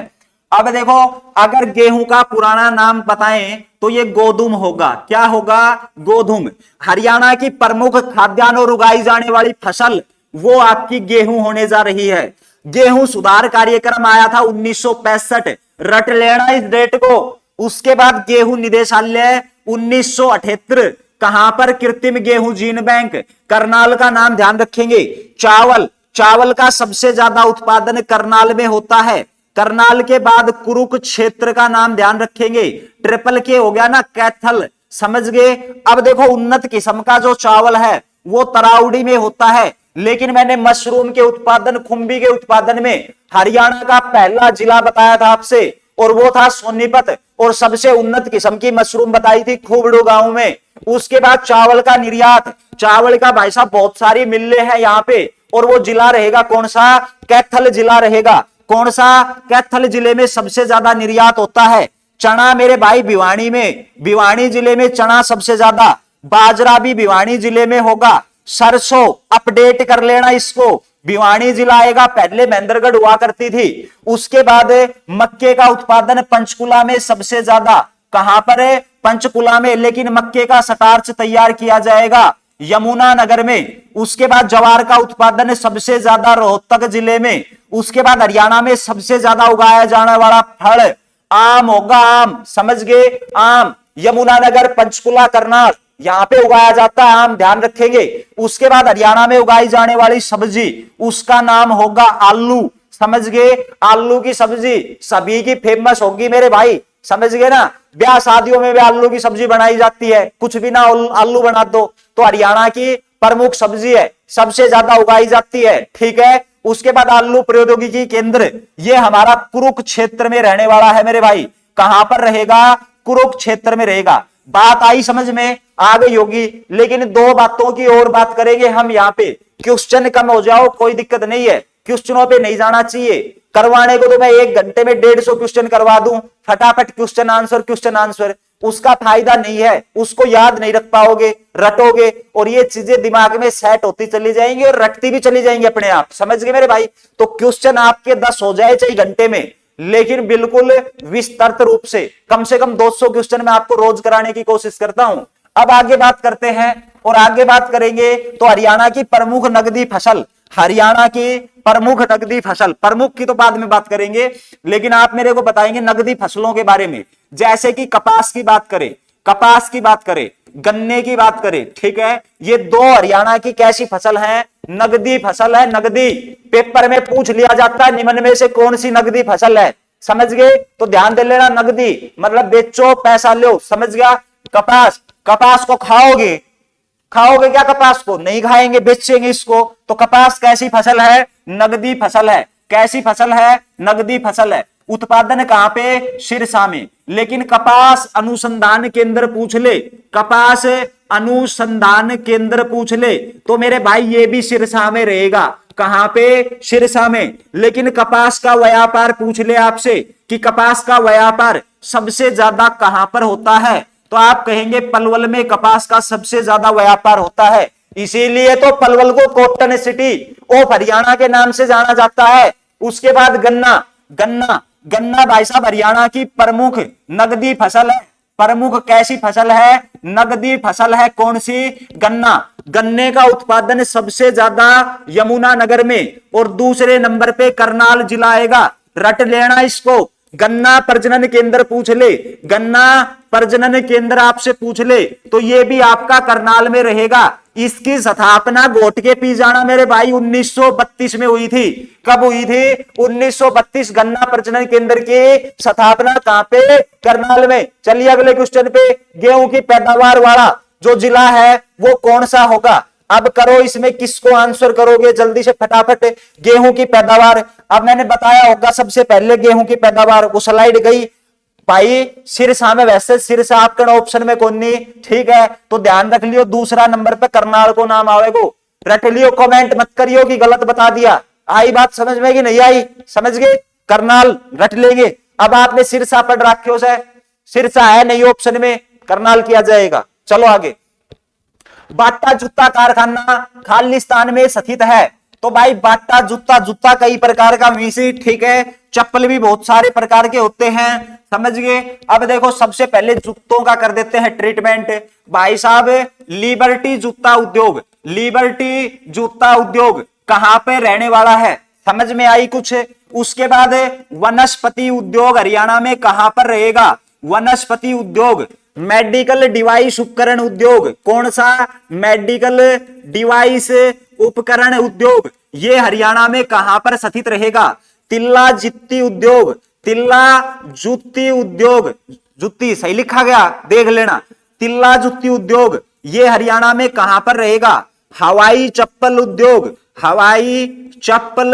अब देखो, अगर गेहूं का पुराना नाम बताएं तो ये गोधुम होगा। क्या होगा? गोधुम। हरियाणा की प्रमुख खाद्यान्न और उगाई जाने वाली फसल वो आपकी गेहूं होने जा रही है। गेहूं सुधार कार्यक्रम आया था 1965, रट लेना इस डेट को। उसके बाद गेहूं निदेशालय 1978, कहां पर? कृत्रिम गेहूं जीन बैंक, करनाल का नाम ध्यान रखेंगे। चावल, चावल का सबसे ज्यादा उत्पादन करनाल में होता है। करनाल के बाद कुरुक्षेत्र का नाम ध्यान रखेंगे। ट्रिपल के हो गया ना, कैथल, समझ गए। अब देखो, उन्नत किस्म का जो चावल है वो तराउड़ी में होता है, लेकिन मैंने मशरूम के उत्पादन, खुम्बी के उत्पादन में हरियाणा का पहला जिला बताया था आपसे, और वो था सोनीपत, और सबसे उन्नत किस्म की मशरूम बताई थी खूबड़ू गांव में। उसके बाद चावल का निर्यात, चावल का भाई साहब बहुत सारी मिलें हैं यहाँ पे, और वो जिला रहेगा कौन सा? कैथल जिला रहेगा। कौन सा? कैथल जिले में सबसे ज्यादा निर्यात होता है। चना मेरे भाई भिवानी में, भिवानी जिले में चना सबसे ज्यादा। बाजरा भी भिवानी जिले में होगा। सरसों अपडेट कर लेना इसको, भिवानी जिला आएगा, पहले महेंद्रगढ़ हुआ करती थी। उसके बाद मक्के का उत्पादन पंचकुला में सबसे ज्यादा। कहां पर है? पंचकुला में। लेकिन मक्के का स्टार्च तैयार किया जाएगा यमुनानगर में। उसके बाद ज्वार का उत्पादन सबसे ज्यादा रोहतक जिले में। उसके बाद हरियाणा में सबसे ज्यादा उगाया जाने वाला फल आम होगा, आम, समझ गए, आम। यमुनानगर, पंचकुला, करनाल, यहां पे उगाया जाता है आम, ध्यान रखेंगे। उसके बाद हरियाणा में उगाई जाने वाली सब्जी, उसका नाम होगा आलू, समझ गए। आलू की सब्जी सभी की फेमस होगी मेरे भाई, समझ गए ना। ब्याह शादियों में भी आलू की सब्जी बनाई जाती है, कुछ भी ना आलू बना दो। तो हरियाणा की प्रमुख सब्जी है, सबसे ज्यादा उगाई जाती है। ठीक है, उसके बाद आलू प्रौद्योगिकी केंद्र, ये हमारा कुरुक्षेत्र में रहने वाला है मेरे भाई। कहां पर रहेगा? कुरुक्षेत्र में रहेगा। बात आई समझ में? आ गई होगी। लेकिन दो बातों की और बात करेंगे हम यहाँ पे। क्वेश्चन कम हो जाओ कोई दिक्कत नहीं है, क्वेश्चनों पे नहीं जाना चाहिए। करवाने को तो मैं 1 घंटे में 150 क्वेश्चन करवा दूं, फटाफट क्वेश्चन आंसर, उसका फायदा नहीं है, उसको याद नहीं रख पाओगे, रटोगे, और ये चीजें दिमाग में सेट होती चली जाएंगी और रटती भी चली जाएंगी अपने आप, समझ गए मेरे भाई। तो क्वेश्चन आपके 10 हो जाए चाहिए घंटे में, लेकिन बिल्कुल विस्तृत रूप से कम 200 क्वेश्चन मैं आपको रोज कराने की कोशिश करता हूं। अब आगे बात करते हैं, और आगे बात करेंगे तो हरियाणा की प्रमुख नकदी फसल, हरियाणा की प्रमुख नकदी फसल, प्रमुख की तो बाद में बात करेंगे, लेकिन आप मेरे को बताएंगे नकदी फसलों के बारे में। जैसे कि कपास की बात करें, कपास की बात करें, गन्ने की बात करें, ठीक है, ये 2 हरियाणा की कैसी फसल है? नगदी फसल है, नगदी। पेपर में पूछ लिया जाता है निम्न में से कौन सी नगदी फसल है, समझ गए? तो ध्यान दे लेना, नगदी मतलब बेचो पैसा लो, समझ गया। कपास, कपास को खाओगे, खाओगे क्या? कपास को नहीं खाएंगे, बेचेंगे इसको। तो कपास कैसी फसल है? नगदी फसल है। कैसी फसल है? नगदी फसल है। उत्पादन कहां पे? सिरसा में। लेकिन कपास अनुसंधान केंद्र पूछ ले, कपास अनुसंधान केंद्र पूछ ले तो मेरे भाई ये भी सिरसा में रहेगा। कहां पे? सिरसा में। लेकिन कपास का व्यापार पूछ ले आपसे कि कपास का व्यापार सबसे ज्यादा कहां पर होता है, तो आप कहेंगे पलवल में कपास का सबसे ज्यादा व्यापार होता है। इसीलिए तो पलवल को कॉटन सिटी ऑफ हरियाणा के नाम से जाना जाता है। उसके बाद गन्ना, गन्ना, गन्ना भाई साहब हरियाणा की प्रमुख नगदी फसल है। प्रमुख कैसी फसल है? नगदी फसल है। कौन सी? गन्ना। गन्ने का उत्पादन सबसे ज्यादा यमुनानगर में और दूसरे नंबर पे करनाल जिला आएगा। रट लेना इसको। गन्ना प्रजनन केंद्र पूछ ले, गन्ना प्रजनन केंद्र आपसे पूछ ले तो ये भी आपका करनाल में रहेगा। इसकी स्थापना घोट के पी जाना मेरे भाई 1932 में हुई थी। कब हुई थी? 1932। गन्ना प्रजनन केंद्र की स्थापना कहां पे? करनाल में। चलिए अगले क्वेश्चन पे। गेहूं की पैदावार वाला जो जिला है वो कौन सा होगा? अब करो, इसमें किसको आंसर करोगे जल्दी से फटाफट। गेहूं की पैदावार, अब मैंने बताया होगा सबसे पहले गेहूं की पैदावार, वो स्लाइड गई भाई सिरसा में। वैसे सिरसा आपका ऑप्शन में कौन नहीं, ठीक है, तो ध्यान रख लियो दूसरा नंबर पे करनाल को नाम आवेगो। रट लियो, कमेंट मत करियो कि गलत बता दिया। आई बात समझ में कि नहीं आई? समझ गए? करनाल रट लेंगे। अब आपने सिरसा पढ़ रखे से, सिरसा है नहीं ऑप्शन में, करनाल किया जाएगा। चलो आगे। बाटा जूता कारखाना खालिस्तान में स्थित है। तो भाई बाटा जूता, जूता कई प्रकार का वीसी, ठीक है, चप्पल भी बहुत सारे प्रकार के होते हैं, समझ गए। अब देखो सबसे पहले जूतों का कर देते हैं ट्रीटमेंट। भाई साहब लिबर्टी जूता उद्योग, लिबर्टी जूता उद्योग कहां पे रहने वाला है? समझ में आई कुछ? उसके बाद वनस्पति उद्योग हरियाणा में कहां पर रहेगा? वनस्पति उद्योग। मेडिकल डिवाइस उपकरण उद्योग, कौन सा? मेडिकल डिवाइस उपकरण उद्योग, ये हरियाणा में कहां पर स्थित रहेगा? तिल्ला जुत्ती उद्योग, तिल्ला जुत्ती उद्योग, जुत्ती सही लिखा गया देख लेना। तिल्ला जुत्ती उद्योग ये हरियाणा में कहां पर रहेगा? हवाई चप्पल उद्योग, हवाई चप्पल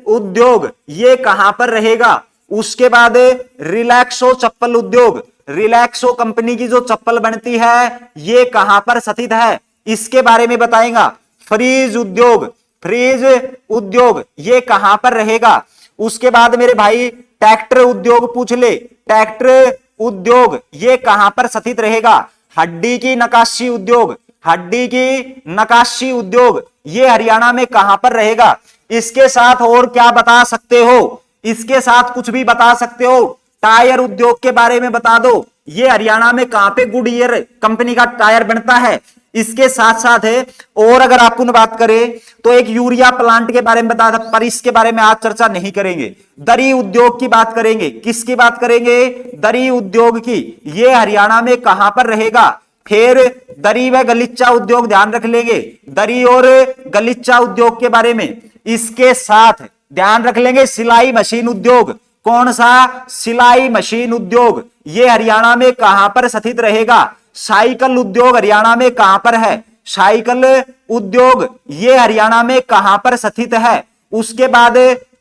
उद्योग ये कहां पर रहेगा? उसके बाद रिलैक्सो चप्पल उद्योग, रिलैक्सो कंपनी की जो चप्पल बनती है ये कहां पर स्थित है? इसके बारे में बताएगा। फ्रीज उद्योग, फ्रीज उद्योग ये कहां पर रहेगा? उसके बाद मेरे भाई ट्रैक्टर उद्योग पूछ ले, ट्रैक्टर उद्योग ये कहां पर स्थित रहेगा? हड्डी की नक्काशी उद्योग, हड्डी की नक्काशी उद्योग ये हरियाणा में कहां पर रहेगा? इसके साथ और क्या बता सकते हो? इसके साथ कुछ भी बता सकते हो? टायर उद्योग के बारे में बता दो, ये हरियाणा में कहां पे गुडईयर कंपनी का टायर बनता है। इसके साथ साथ है और अगर आपको बात करें तो एक यूरिया प्लांट के बारे में बता दो, पर इसके बारे में आज चर्चा नहीं करेंगे। दरी उद्योग की बात करेंगे। किसकी बात करेंगे? दरी उद्योग की। ये हरियाणा में कहां पर रहेगा? फिर दरी व गलीचा उद्योग ध्यान रख लेंगे, दरी और गलीचा उद्योग के बारे में। इसके साथ ध्यान रख लेंगे सिलाई मशीन उद्योग, कौन सा? सिलाई मशीन उद्योग ये हरियाणा में कहां पर स्थित रहेगा? साइकिल उद्योग हरियाणा में कहां पर है? साइकिल उद्योग ये हरियाणा में कहां पर स्थित है? उसके बाद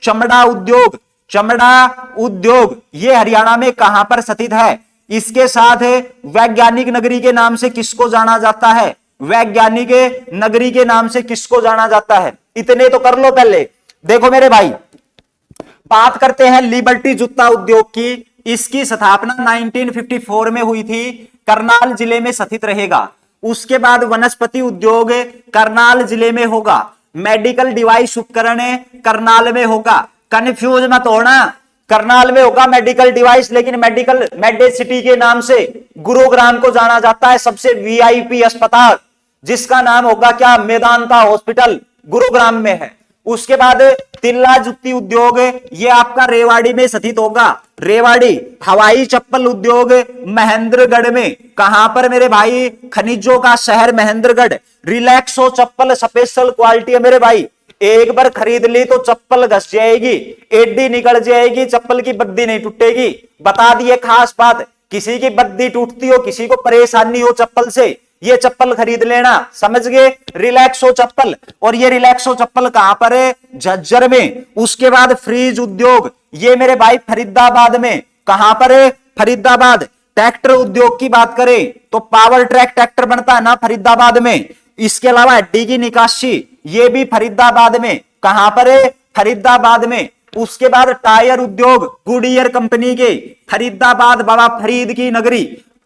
चमड़ा उद्योग, चमड़ा उद्योग ये हरियाणा में कहां पर स्थित है? इसके साथ वैज्ञानिक नगरी के नाम से किसको जाना जाता है? वैज्ञानिक नगरी के नाम से किसको जाना जाता है? इतने तो कर लो पहले। देखो मेरे भाई बात करते हैं लिबर्टी जूता उद्योग की। इसकी स्थापना 1954 में हुई थी, करनाल जिले में स्थित रहेगा। उसके बाद वनस्पति उद्योग करनाल जिले में होगा। मेडिकल डिवाइस उपकरण करनाल में होगा। कंफ्यूज मत होना, करनाल में होगा मेडिकल डिवाइस, लेकिन मेडिकल मेडिसिटी के नाम से गुरुग्राम को जाना जाता है। सबसे वीआईपी अस्पताल जिसका नाम होगा क्या? मेदांता हॉस्पिटल गुरुग्राम में है। उसके बाद तिल्ला जुत्ती उद्योग ये आपका रेवाड़ी में स्थित होगा, रेवाड़ी। हवाई चप्पल उद्योग महेंद्रगढ़ में, कहां पर मेरे भाई? खनिजों का शहर महेंद्रगढ़। रिलैक्सो चप्पल स्पेशल क्वालिटी है मेरे भाई, एक बार खरीद ली तो चप्पल घस जाएगी, एडी निकल जाएगी, चप्पल की बद्दी नहीं टूटेगी। बता दिए खास बात, किसी की बद्दी टूटती हो, किसी को परेशानी हो चप्पल से, ये चप्पल खरीद लेना, समझ गए? रिलैक्सो चप्पल। और ये रिलैक्सो चप्पल कहां पर है? झज्जर में। उसके बाद फ्रीज उद्योग ये मेरे भाई फरीदाबाद में, कहां पर है? फरीदाबाद। ट्रैक्टर उद्योग की बात करें तो पावर ट्रैक ट्रैक्टर बनता है ना फरीदाबाद में। इसके अलावा हड्डी की निकासी ये भी फरीदाबाद में, कहां पर है? फरीदाबाद में। उसके बाद टायर उद्योग गुडईयर कंपनी के, फरीदाबाद बाबा फरीद की नगरी।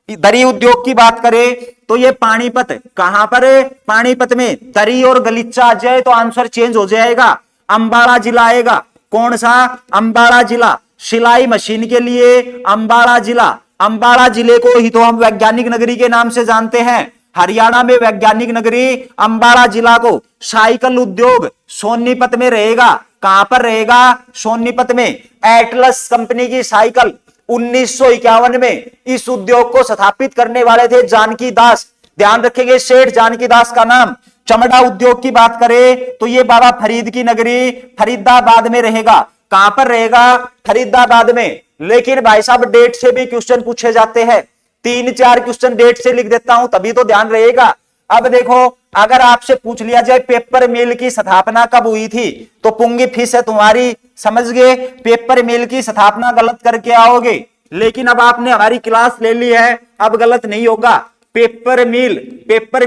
दरी उद्योग की बात करें तो ये पानीपत, कहां पर है? पानीपत में। दरी और गलीचा आ जाए तो आंसर चेंज हो जाएगा, अंबाला जिला आएगा। कौन सा? अंबाला जिला। सिलाई मशीन के लिए अंबाला जिला। अंबाला जिले को ही तो हम वैज्ञानिक नगरी के नाम से जानते हैं। हरियाणा में वैज्ञानिक नगरी अंबाला जिला को। साइकिल उद्योग सोनीपत में रहेगा। कहां पर रहेगा? सोनीपत में। एटलस कंपनी की साइकिल 1951 में इस उद्योग को स्थापित करने वाले थे जानकी दास। ध्यान रखेंगे सेठ जानकी दास का नाम। चमड़ा उद्योग की बात करें तो ये बाबा फरीद की नगरी फरीदाबाद में रहेगा। कहां पर रहेगा? फरीदाबाद में। लेकिन भाई साहब डेट से भी क्वेश्चन पूछे जाते हैं। 3-4 क्वेश्चन डेट से लिख देता हूं तभी तो ध्यान रहेगा। अब देखो, अगर आपसे पूछ लिया जाए पेपर मिल की स्थापना कब हुई थी तो पुंगी फीस है तुम्हारी, समझ गए। पेपर मिल की स्थापना गलत करके आओगे, लेकिन अब आपने हमारी क्लास ले ली है, अब गलत नहीं होगा। पेपर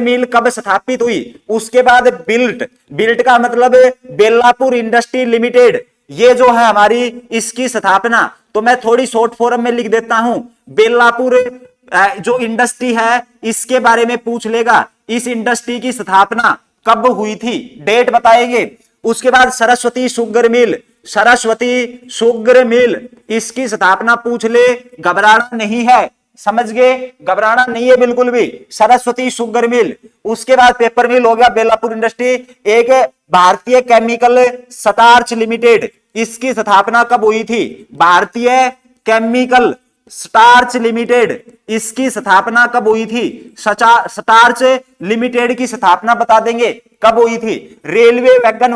मिल कब स्थापित हुई? उसके बाद बिल्ट का मतलब बेलापुर इंडस्ट्री लिमिटेड, ये जो है हमारी इसकी स्थापना, तो मैं थोड़ी शॉर्ट फॉर्म में लिख देता हूं। बेलापुर जो इंडस्ट्री है इसके बारे में पूछ लेगा, इस इंडस्ट्री की स्थापना कब हुई थी, डेट बताएंगे। उसके बाद सरस्वती शुगर मिल इसकी स्थापना पूछ ले, घबराना नहीं है, समझ गए, घबराना नहीं है बिल्कुल भी। Saraswati sugar mill. उसके बाद पेपर मिल हो गया बेलापुर इंडस्ट्री। एक भारतीय केमिकल स्टार्च लिमिटेड, इसकी स्थापना कब हुई थी? भारतीय केमिकल स्टार्च लिमिटेड, इसकी स्थापना कब हुई थी? स्टार्च लिमिटेड की स्थापना बता देंगे कब हुई थी। रेलवे वैगन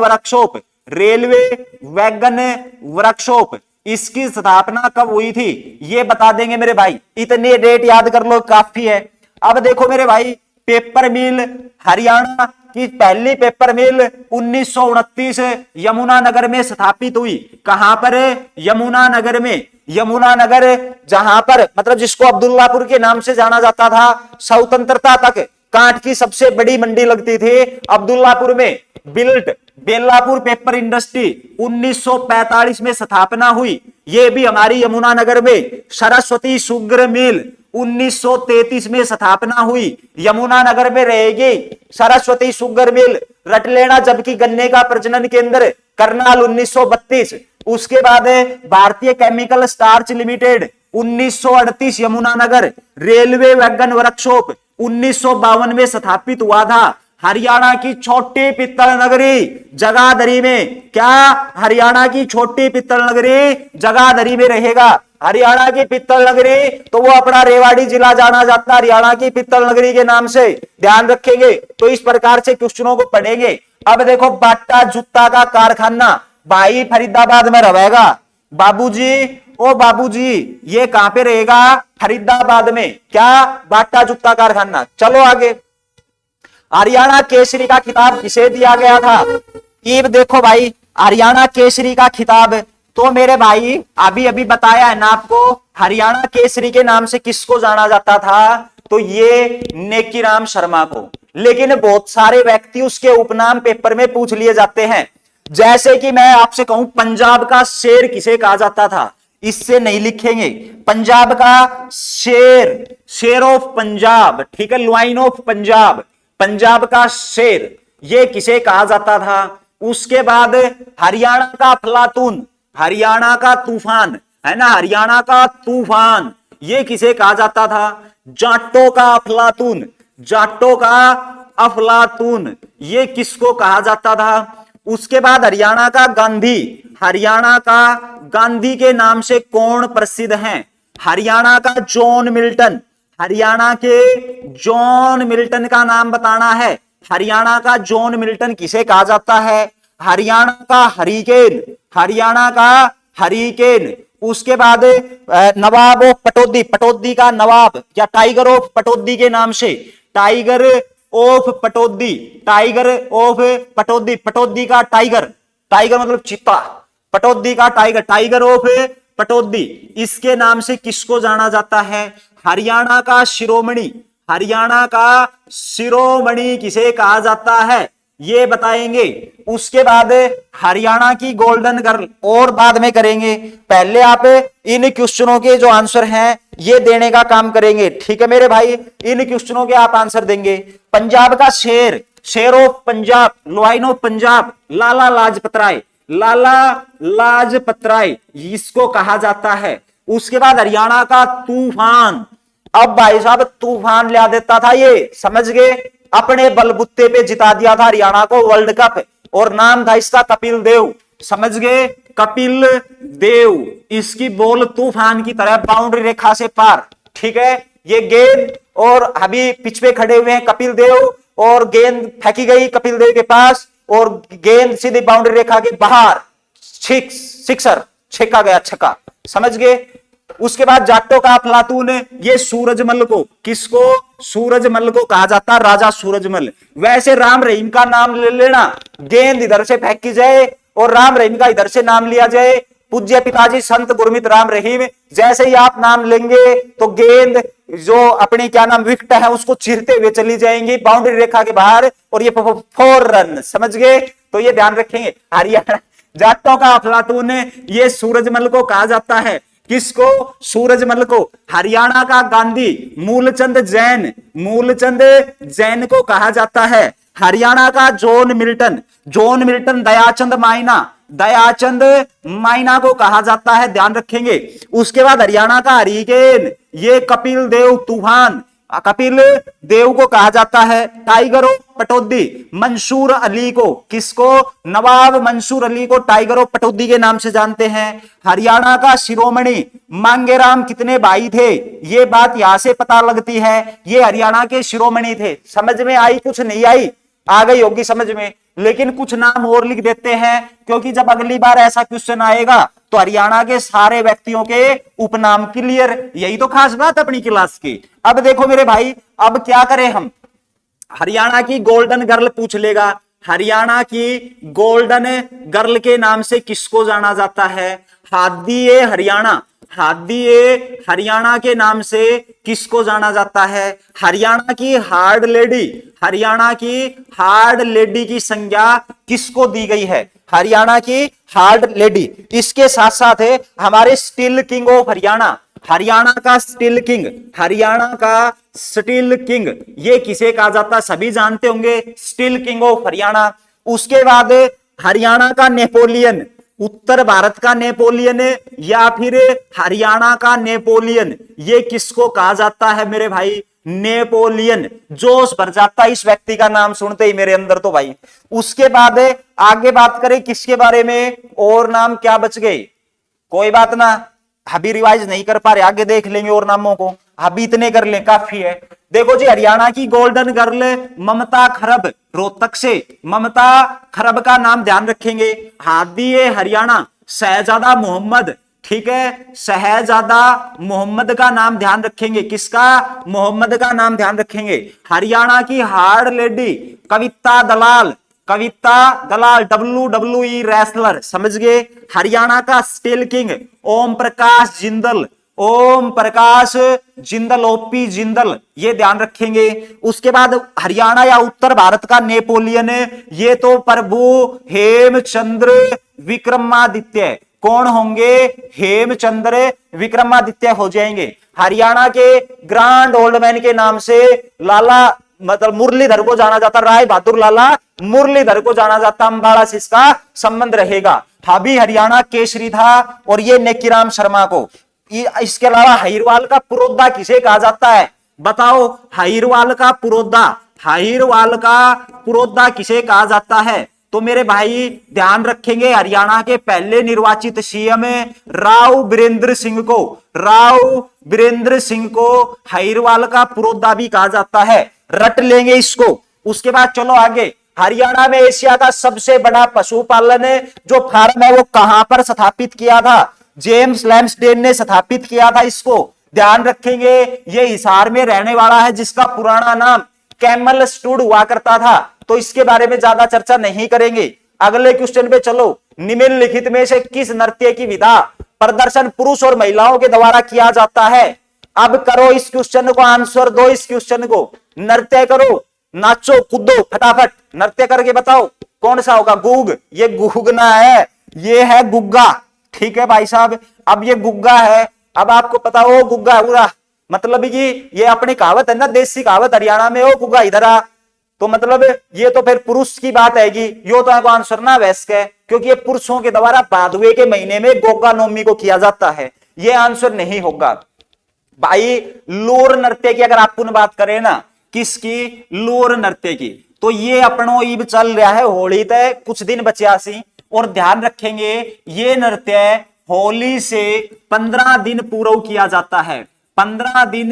वर्कशॉप इसकी स्थापना कब हुई थी, ये बता देंगे मेरे भाई। इतनी डेट याद कर लो काफी है। अब देखो मेरे भाई, पेपर मिल हरियाणा की पहली पेपर मिल 1929 यमुनानगर में स्थापित हुई। कहां पर? यमुनानगर में। यमुनानगर जहां पर मतलब जिसको अब्दुल्लापुर के नाम से जाना जाता था, स्वतंत्रता तक कांच की सबसे बड़ी मंडी लगती थी अब्दुल्लापुर में। बेलापुर पेपर इंडस्ट्री 1945 में स्थापना हुई, ये भी हमारी यमुनानगर में। सरस्वती शुगर मिल 1933 में स्थापना हुई, यमुनानगर में रहेगी सरस्वती शुगर मिल। रट लेना, जबकि गन्ने का प्रजनन केंद्र करनाल 1932। उसके बाद भारतीय chemical starch limited 1938 Yamunanagar. Railway wagon workshop 1952 में स्थापित हुआ था हरियाणा की छोटी पित्तल नगरी जगाधरी में। क्या? हरियाणा की छोटी पित्तल नगरी जगाधरी में रहेगा। हरियाणा की पित्तल नगरी तो वो अपना रेवाड़ी जिला जाना जाता है हरियाणा की पित्तल नगरी के नाम से, ध्यान रखेंगे। तो इस प्रकार से क्वेश्चनों को पढ़ेंगे। अब देखो, बाटा जूता का कारखाना भाई फरीदाबाद में रहेगा। बाबूजी, ओ बाबूजी, ये कहां पे रहेगा? फरीदाबाद में। क्या? बाटा जूता कारखाना। चलो आगे। हरियाणा केसरी का खिताब किसे दिया गया था? ये देखो भाई, हरियाणा केसरी का खिताब तो मेरे भाई अभी अभी बताया है ना आपको, हरियाणा केसरी के नाम से किसको जाना जाता था? तो ये नेकीराम शर्मा को। लेकिन बहुत सारे व्यक्ति उसके उपनाम पेपर में पूछ लिए जाते हैं। जैसे कि मैं आपसे कहूं, पंजाब का शेर किसे कहा जाता था? इससे नहीं लिखेंगे। पंजाब का शेर ऑफ पंजाब, ठीक है, लाइन ऑफ पंजाब, पंजाब का शेर, ये किसे कहा जाता था? उसके बाद हरियाणा का अफलातून, हरियाणा का तूफान, है ना, हरियाणा का तूफान, ये किसे कहा जाता था? जाटों का अफलातून, जाटों का अफलातून, ये किसको कहा जाता था? उसके बाद हरियाणा का गांधी, हरियाणा का गांधी के नाम से कौन प्रसिद्ध हैं? हरियाणा का जॉन मिल्टन, हरियाणा के जॉन मिल्टन का नाम बताना है। हरियाणा का जॉन मिल्टन किसे कहा जाता है? हरियाणा का हरिकेन, हरियाणा का हरिकेन। उसके बाद नवाब ऑफ पटौदी, पटौदी का नवाब या टाइगर ऑफ पटौदी के नाम से, tiger of Pataudi, tiger of Pataudi, Pataudi का टाइगर, टाइगर मतलब चीता, पटौदी का टाइगर, टाइगर ऑफ पटौदी, इसके नाम से किसको जाना जाता है? हरियाणा का शिरोमणि, हरियाणा का शिरोमणि किसे कहा जाता है, ये बताएंगे। उसके बाद हरियाणा की गोल्डन गर्ल और बाद में करेंगे, पहले आप इन क्वेश्चनों के जो आंसर हैं ये देने का काम करेंगे, ठीक है मेरे भाई। इन क्वेश्चनों के आप आंसर देंगे। पंजाब का शेर, शेर of Punjab, lion of Punjab, Lala Lajpat Rai, Lala Lajpat Rai इसको कहा जाता है। उसके बाद हरियाणा का तूफान। अब भाई साहब तूफान ला देता था ये, समझ गए, अपने बलबुत्ते पे जिता दिया था हरियाणा को वर्ल्ड कप, और नाम था इसका कपिल देव, समझ गए, कपिल देव। इसकी बॉल तूफान की तरह बाउंड्री रेखा से पार, ठीक है, ये गेंद, और अभी पिच पे खड़े हुए हैं कपिल देव, और गेंद फेंकी गई कपिल देव के पास, और गेंद सीधी बाउंड्री रेखा के बाहर, सिक्सर, छक्का गया, छक्का, समझ गए। उसके बाद जाटों का अफलातून, ये सूरजमल को, किसको, सूरजमल को कहा जाता है, राजा सूरजमल। वैसे राम रहीम का नाम ले लेना, गेंद इधर से फेंकी जाए और राम रहीम का इधर से नाम लिया जाए, पूज्य पिताजी संत गुरमीत राम रहीम, जैसे ही आप नाम लेंगे तो गेंद जो अपनी क्या नाम विकेट है उसको चीरते हुए चली जाएंगी बाउंड्री रेखा के बाहर, और ये 4 रन, समझ गए। तो ये ध्यान रखेंगे, हरियाणा जाटों का अफलातून, ये सूरजमल को कहा जाता है, किसको, सूरजमल को। हरियाणा का गांधी मूलचंद जैन, मूलचंद जैन को कहा जाता है। हरियाणा का John Milton, John Milton Dayachand माइना, दयाचंद माइना को कहा जाता है, ध्यान रखेंगे। उसके बाद हरियाणा का हरिकेन, ये कपिल देव तूफान, कपिल देव को कहा जाता है। टाइगर ऑफ पटौदी, मंसूर अली को, किसको, नवाब मंसूर अली को टाइगर ऑफ पटौदी के नाम से जानते हैं। हरियाणा का शिरोमणि, मांगेराम कितने भाई थे, ये बात यहां से पता लगती है, ये हरियाणा के शिरोमणि थे। समझ में आई, कुछ नहीं आई, आ गई होगी समझ में, लेकिन कुछ नाम और लिख देते हैं, क्योंकि जब अगली बार ऐसा क्वेश्चन आएगा तो हरियाणा के सारे व्यक्तियों के उपनाम क्लियर, यही तो खास बात अपनी क्लास की। अब देखो मेरे भाई, अब क्या करें हम, हरियाणा की गोल्डन गर्ल पूछ लेगा, हरियाणा की गोल्डन गर्ल के नाम से किसको जाना जाता है, हादीए हरियाणा, हादीए हरियाणा के नाम से किसको जाना जाता है। हरियाणा की हार्ड लेडी, हरियाणा की हार्ड लेडी की संज्ञा किसको दी गई है, हरियाणा की हार्ड लेडी। इसके साथ साथ है हमारे steel king of Haryana, Haryana का स्टील किंग, हरियाणा का स्टील किंग, ये किसे कहा जाता है, सभी जानते होंगे, स्टील किंग ऑफ हरियाणा। उसके बाद हरियाणा का नेपोलियन, उत्तर भारत का नेपोलियन या फिर हरियाणा का नेपोलियन, ये किसको कहा जाता है मेरे भाई, नेपोलियन। जोश भर जाता है इस व्यक्ति का नाम सुनते ही मेरे अंदर तो भाई। उसके बाद आगे बात करें किसके बारे में, और नाम क्या बच गए, कोई बात ना, अभी रिवाइज नहीं कर पा रहे, आगे देख लेंगे और नामों को, अभी इतने कर लें काफी है। देखो जी, हरियाणा की गोल्डन गर्ल ममता खरब, रोहतक से ममता खरब का नाम ध्यान रखेंगे। हादीए हरियाणा शहजादा मोहम्मद, ठीक है, शहजादा मोहम्मद का नाम ध्यान रखेंगे, किसका, मोहम्मद का नाम ध्यान रखेंगे। हरियाणा की हार्ड लेडी कविता दलाल, कविता दलाल WWE रेसलर, समझ गए। हरियाणा का steel king Om Prakash Jindal, Om Prakash Jindal, OP Jindal, ये ध्यान रखेंगे। उसके बाद हरियाणा या उत्तर भारत का नेपोलियन, ये तो प्रभु हेमचंद्र विक्रमादित्य, कौन होंगे, हेमचंद्र विक्रमादित्य हो जाएंगे। हरियाणा के ग्रांड ओल्ड मैन के नाम से लाला मतलब मुरलीधर को जाना जाता, राय बहादुर लाला मुरलीधर को जाना जाता, अंबाला से इसका संबंध रहेगा। हाबी हरियाणा केसरी था, और ये नेकीराम शर्मा को। इसके अलावा हाइरवाल का पुरोधा किसे कहा जाता है, बताओ, हाइरवाल का पुरोधा, हाइरवाल का पुरोधा किसे कहा जाता है। तो मेरे भाई ध्यान रखेंगे, हरियाणा के पहले निर्वाचित सीएम राव बीरेंद्र सिंह को, राव बीरेंद्र सिंह को हाइरवाल का पुरोधा भी कहा जाता है, रट लेंगे इसको। उसके बाद चलो आगे, हरियाणा में एशिया का सबसे बड़ा पशुपालन जो फार्म है वो कहां पर स्थापित किया था, जेम्स लैम्सडेन ने स्थापित किया था इसको, ध्यान रखेंगे। ये हिसार में रहने वाला है, जिसका पुराना नाम कैमल स्टूड हुआ करता था, तो इसके बारे में ज्यादा चर्चा नहीं करेंगे। अगले क्वेश्चन पे चलो, निम्नलिखित में से किस नृत्य की विधा प्रदर्शन पुरुष और महिलाओं के द्वारा किया जाता है। अब करो इस क्वेश्चन को, आंसर दो इस क्वेश्चन को, नृत्य करो, नाचो कूदो फटाफट, नृत्य करके बताओ कौन सा होगा। गूग, ये गूगना है, ये है गुग्गा, ठीक है भाई साहब। अब ये गुग्गा है, अब आपको पता हो गुग्गा पूरा, मतलब कि ये अपनी कहावत है ना, देसी कहावत हरियाणा में, हो गुग्गा इधर आ, तो मतलब ये तो फिर पुरुष की बात हैगी, यो तो आपको आंसर ना वैस है, क्योंकि ये पुरुषों के द्वारा भादवे के महीने में गोगा नवमी को किया जाता है। ये आंसर नहीं होगा भाई। लोर नृत्य की अगर आप पुनः बात करें ना, किसकी, लोर नृत्य की, तो ये अपनों ईब चल रहा है होली तय कुछ दिन बचियासी, और ध्यान रखेंगे ये नृत्य होली से 15 दिन पूर्व किया जाता है, 15 दिन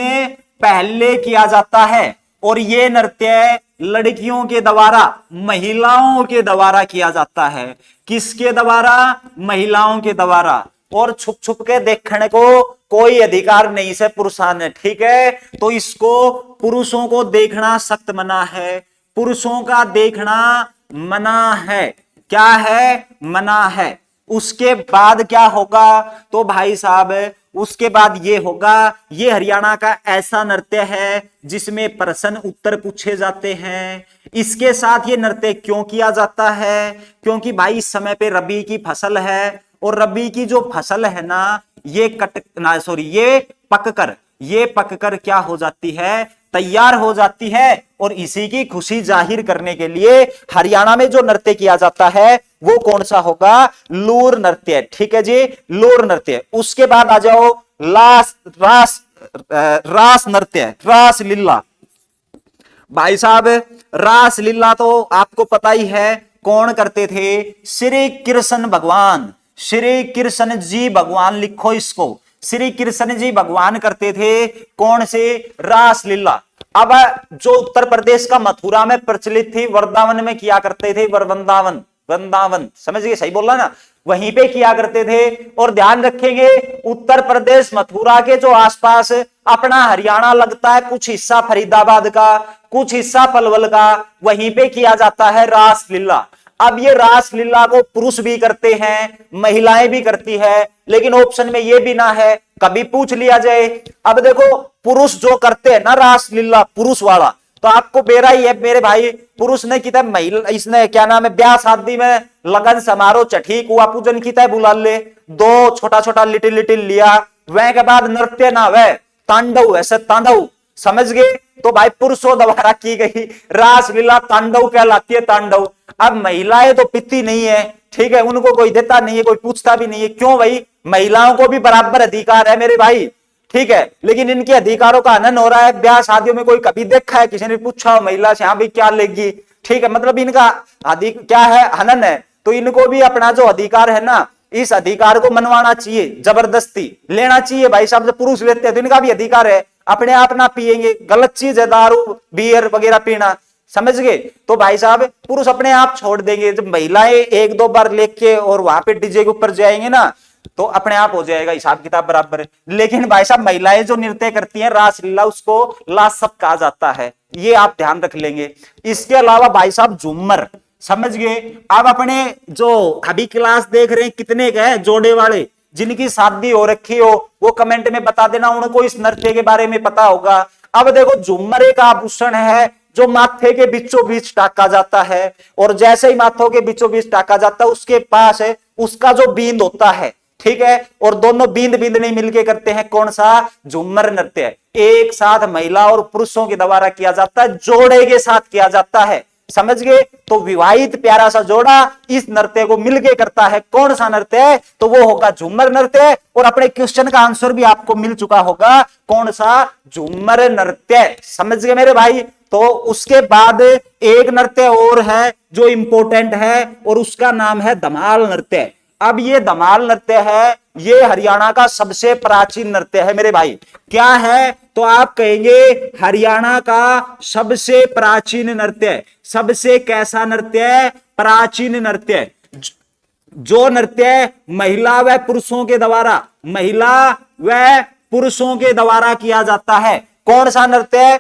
पहले किया जाता है। और ये नृत्य लड़कियों के द्वारा, महिलाओं के द्वारा किया जाता है। किसके द्वारा, महिलाओं के द्वारा। और छुप छुप के देखने को कोई अधिकार नहीं से पुरुषों ने, ठीक है। तो इसको पुरुषों को देखना सख्त मना है, पुरुषों का देखना मना है। क्या है, मना है। उसके बाद क्या होगा, तो भाई साहब उसके बाद ये होगा, ये हरियाणा का ऐसा नृत्य है जिसमें प्रश्न उत्तर पूछे जाते हैं। इसके साथ ये नृत्य क्यों किया जाता है, क्योंकि भाई इस समय पे रबी की फसल है, और रबी की जो फसल है ना, ये ये पककर क्या हो जाती है, तैयार हो जाती है। और इसी की खुशी जाहिर करने के लिए हरियाणा में जो नृत्य किया जाता है वो कौन सा होगा, लोर नृत्य, ठीक है जी, लोर नृत्य। उसके बाद आ जाओ रास नृत्य, रास लीला। भाई साहब रास लीला तो आपको पता ही है कौन करते थे, श्री कृष्ण भगवान, श्री कृष्ण जी भगवान, लिखो इसको, श्री कृष्ण जी भगवान करते थे कौन से, रास लीला। अब जो उत्तर प्रदेश का मथुरा में प्रचलित थी, वृंदावन में किया करते थे, वृंदावन, वृंदावन समझ गए, सही बोला ना, वहीं पे किया करते थे। और ध्यान रखेंगे उत्तर प्रदेश मथुरा के जो आसपास अपना हरियाणा लगता है, कुछ हिस्सा फरीदाबाद का, कुछ हिस्सा पलवल का, वहीं पे किया जाता है रास लीला। अब ये रास लीला को पुरुष भी करते हैं, महिलाएं भी करती है, लेकिन ऑप्शन में ये भी ना है, कभी पूछ लिया जाए। अब देखो पुरुष जो करते हैं ना रास लीला, पुरुष वाला, तो आपको बेरा ही है मेरे भाई, पुरुष ने किता महिला, इसने क्या नाम है, ब्याह शादी में लगन समारोह चठीक हुआ पूजन किता बुला ले, दो छोटा छोटा लिटिल लिटिल लिया, वह के बाद नृत्य ना वह तांडव, ऐसे तांडव, समझ गए। तो भाई पुरुषों द्वारा की गई रास लीला तांडव कहलाती है, तांडव। अब महिलाएं तो पिती नहीं है, ठीक है, उनको कोई देता नहीं है, कोई पूछता भी नहीं है, क्यों भाई, महिलाओं को भी बराबर अधिकार है मेरे भाई, ठीक है, लेकिन इनके अधिकारों का हनन हो रहा है। ब्याह शादियों में कोई कभी देखा है, किसी ने पूछा महिला से, हाँ भाई क्या लेगी, ठीक है, मतलब इनका क्या है, हनन है। तो इनको भी अपना जो अधिकार है ना, इस अधिकार को मनवाना चाहिए, जबरदस्ती लेना चाहिए भाई साहब। जब पुरुष लेते हैं तो इनका भी अधिकार है, अपने आप ना पिएंगे, गलत चीज है दारू बियर वगैरह पीना, समझ गए। तो भाई साहब पुरुष अपने आप छोड़ देंगे, जब महिलाएं एक दो बार लेके और वहां पे डीजे के ऊपर जाएंगे ना, तो अपने आप हो जाएगा हिसाब किताब बराबर है। लेकिन भाई साहब महिलाएं जो नृत्य करती हैं रासलीला, उसको लासप कहा जाता है, ये आप ध्यान रख लेंगे। इसके अलावा भाई साहब झूमर, समझ गए। अब अपने जो अभी क्लास देख रहे हैं कितने गए जोड़े वाले, जिनकी शादी हो रखी हो वो कमेंट में बता देना, उनको इस नृत्य के बारे में पता होगा। अब देखो झूमर एक आभूषण है जो माथे के बीचों बीच टाका जाता है, और जैसे ही माथों के बीचों बीच टाका जाता है उसके पास है उसका जो बींद होता है, ठीक है, और दोनों बींद बींद नहीं मिलके करते हैं कौन सा, झूमर नृत्य। एक साथ महिला और पुरुषों के द्वारा किया जाता है, जोड़े के साथ किया जाता है, समझ गए। तो विवाहित प्यारा सा जोड़ा इस नृत्य को मिलके करता है, कौन सा नृत्य है, तो वो होगा झूमर नृत्य। और अपने क्वेश्चन का आंसर भी आपको मिल चुका होगा, कौन सा, झूमर नृत्य, समझ गए मेरे भाई। तो उसके बाद एक नृत्य और है जो इंपॉर्टेंट है, और उसका नाम है धमाल नृत्य। अब ये धमाल नृत्य है, ये हरियाणा का सबसे प्राचीन नृत्य है मेरे भाई। क्या है, तो आप कहेंगे हरियाणा का सबसे प्राचीन नृत्य, सबसे कैसा नृत्य, प्राचीन नृत्य, जो नृत्य महिला व पुरुषों के द्वारा, महिला व पुरुषों के द्वारा किया जाता है, कौन सा नृत्य,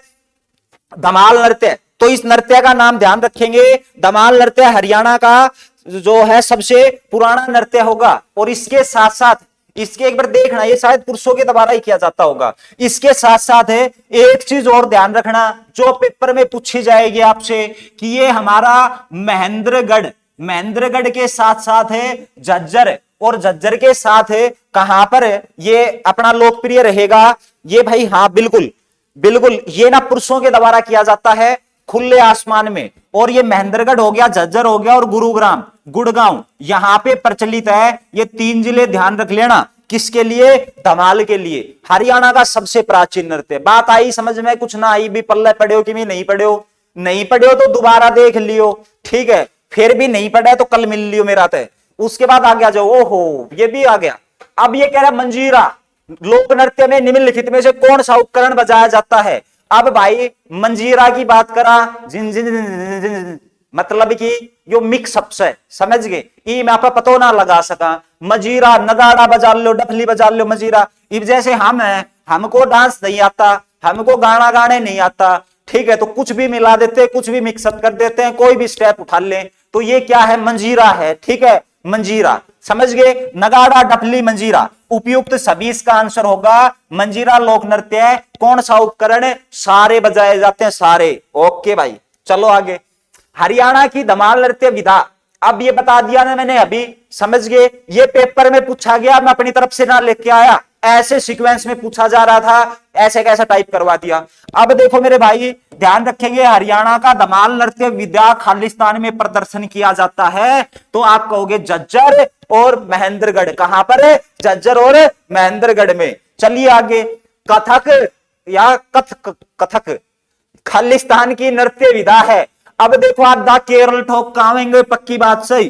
धमाल नृत्य। तो इस नृत्य का नाम ध्यान रखेंगे, धमाल नृत्य हरियाणा का जो है सबसे पुराना नृत्य होगा। और इसके साथ साथ इसके एक बार देखना, ये शायद पुरुषों के द्वारा ही किया जाता होगा। इसके साथ साथ है एक चीज और ध्यान रखना, जो पेपर में पूछी जाएगी आपसे, कि ये हमारा महेंद्रगढ़, महेंद्रगढ़ के साथ साथ है झज्जर, और झज्जर के साथ है कहां पर ये अपना लोकप्रिय रहेगा, ये भाई, हाँ बिल्कुल बिल्कुल, ये ना पुरुषों के द्वारा किया जाता है खुले आसमान में। और ये महेंद्रगढ़ हो गया, झज्जर हो गया, और गुरुग्राम, गुड़गांव, यहां पे प्रचलित है। ये 3 जिले ध्यान रख लेना, किसके लिए? धमाल के लिए। हरियाणा का सबसे प्राचीन नृत्य। बात आई समझ में? कुछ ना आई भी पल्ले पड़े हो कि भी नहीं पड़े हो? नहीं पड़े हो तो दोबारा देख लियो, ठीक है। फिर भी नहीं पड़ा है तो कल मिल लियो मेरा तय। उसके बाद आ गया जो, ओहो ये भी आ गया। अब ये कह रहा मंजीरा, लोक नृत्य में निम्नलिखित में से कौन सा उपकरण बजाया जाता है? अब भाई मंजीरा की बात करा, जिन जिन, जिन, जिन, जिन, जिन मतलब कि यो मिक्स अप है, समझ गए? ई मैं आप पतो ना लगा सका। मजीरा नगाड़ा बजा लो, डफली बजा लो, मजीरा। इब जैसे हम हैं, हमको डांस नहीं आता, हमको गाना गाने नहीं आता, ठीक है, तो कुछ भी मिला देते, कुछ भी मिक्सअप कर देते हैं, कोई भी स्टेप उठा लें, तो ये क्या है? मंजीरा है, ठीक है, मंजीरा। समझ गए? नगाड़ा, डफली, मंजीरा। उपयुक्त सभी इसका आंसर होगा मंजीरा लोक नृत्य है। कौन सा उपकरण? सारे बजाए जाते हैं, सारे। ओके भाई, चलो आगे। हरियाणा की धमाल नृत्य विधा, अब ये बता दिया ना मैंने अभी, समझ गए? ये पेपर में पूछा गया, मैं अपनी तरफ से ना लेके आया, ऐसे सीक्वेंस में पूछा जा रहा था, ऐसे कैसा टाइप करवा दिया। अब देखो मेरे भाई, ध्यान रखेंगे, हरियाणा का धमाल नृत्य विधा खालिस्तान में प्रदर्शन किया जाता है, तो आप कहोगे झज्जर और महेंद्रगढ़। कहां पर है? झज्जर और महेंद्रगढ़ में। चलिए आगे। कथक या कथक खालिस्तान की नृत्य विधा है। अब देखो, आप दा केरल ठोक आवेंगे, पक्की बात सही,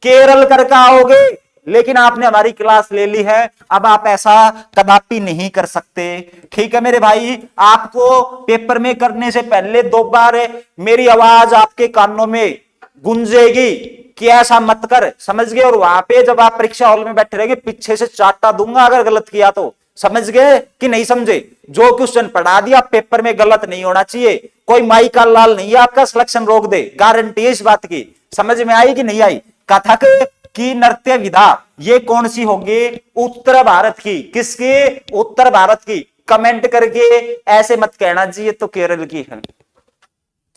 केरल करके आओगे, लेकिन आपने हमारी क्लास ले ली है, अब आप ऐसा कदापि नहीं कर सकते, ठीक है मेरे भाई। आपको पेपर में करने से पहले 2 बार मेरी आवाज आपके कानों में गूंजेगी कि ऐसा मत कर, समझ गए? और वहां पे जब आप परीक्षा हॉल में बैठे रहेंगे, पीछे से चाटा दूंगा अगर गलत किया तो, समझ गए कि नहीं समझे? जो क्वेश्चन पढ़ा दिया पेपर में गलत नहीं होना चाहिए। कोई माई का लाल नहीं है आपका सिलेक्शन रोक दे, गारंटी है इस बात की। समझ में आई कि नहीं आई? कथक की नृत्य विधा ये कौन सी होगी? उत्तर भारत की। किसकी? उत्तर भारत की। कमेंट करके ऐसे मत कहना चाहिए तो केरल की है।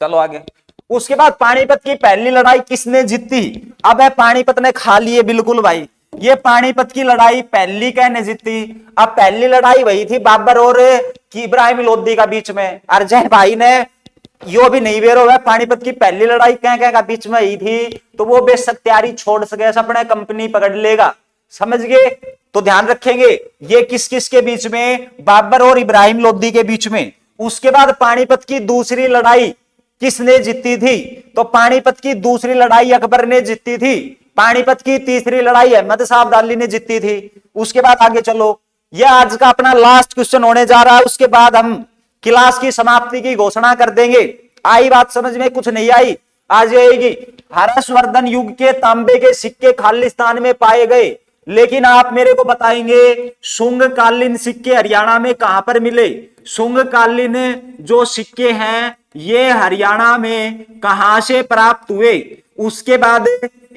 चलो आगे। उसके बाद पानीपत की पहली लड़ाई किसने जीती? अब है पानीपत ने खा लिए बिल्कुल भाई। ये पानीपत की लड़ाई पहली कहने जीती। अब पहली लड़ाई वही थी बाबर और इब्राहिम लोदी का बीच में। अजय भाई ने यो भी नहीं बेरो है, पानीपत की पहली लड़ाई क्या का बीच में ही थी, तो वो बेशक तैयारी छोड़ सके, अपने कंपनी पकड़ लेगा, समझ गए? तो ध्यान रखेंगे, ये किस किस के बीच में? बाबर और इब्राहिम लोदी के बीच में। उसके बाद पानीपत की दूसरी लड़ाई किसने जीती थी? तो पानीपत की दूसरी लड़ाई अकबर ने जीती थी। पानीपत की तीसरी लड़ाई अहमद शाह अब्दाली ने जीती थी। उसके बाद आगे चलो, यह आज का अपना लास्ट क्वेश्चन होने जा रहा है, उसके बाद हम क्लास की समाप्ति की घोषणा कर देंगे। आई बात समझ में? कुछ नहीं आई? आ जाएगी। हर्षवर्धन युग के तांबे के सिक्के खालिस्तान में पाए गए, लेकिन आप मेरे को बताएंगे शुंग कालीन सिक्के हरियाणा में कहां पर मिले? शुंग कालीन जो सिक्के हैं ये हरियाणा में कहां से प्राप्त हुए? उसके बाद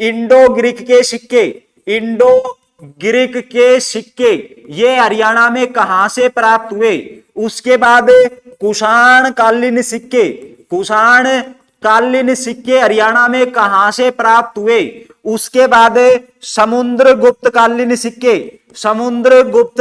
इंडो ग्रीक के सिक्के, इंडो ग्रीक के सिक्के ये हरियाणा में कहां से प्राप्त हुए? उसके बाद कुषाण कालीन सिक्के, कुषाण कालीन सिक्के हरियाणा में कहां से प्राप्त हुए? उसके बाद समुद्रगुप्त कालीन सिक्के, समुद्रगुप्त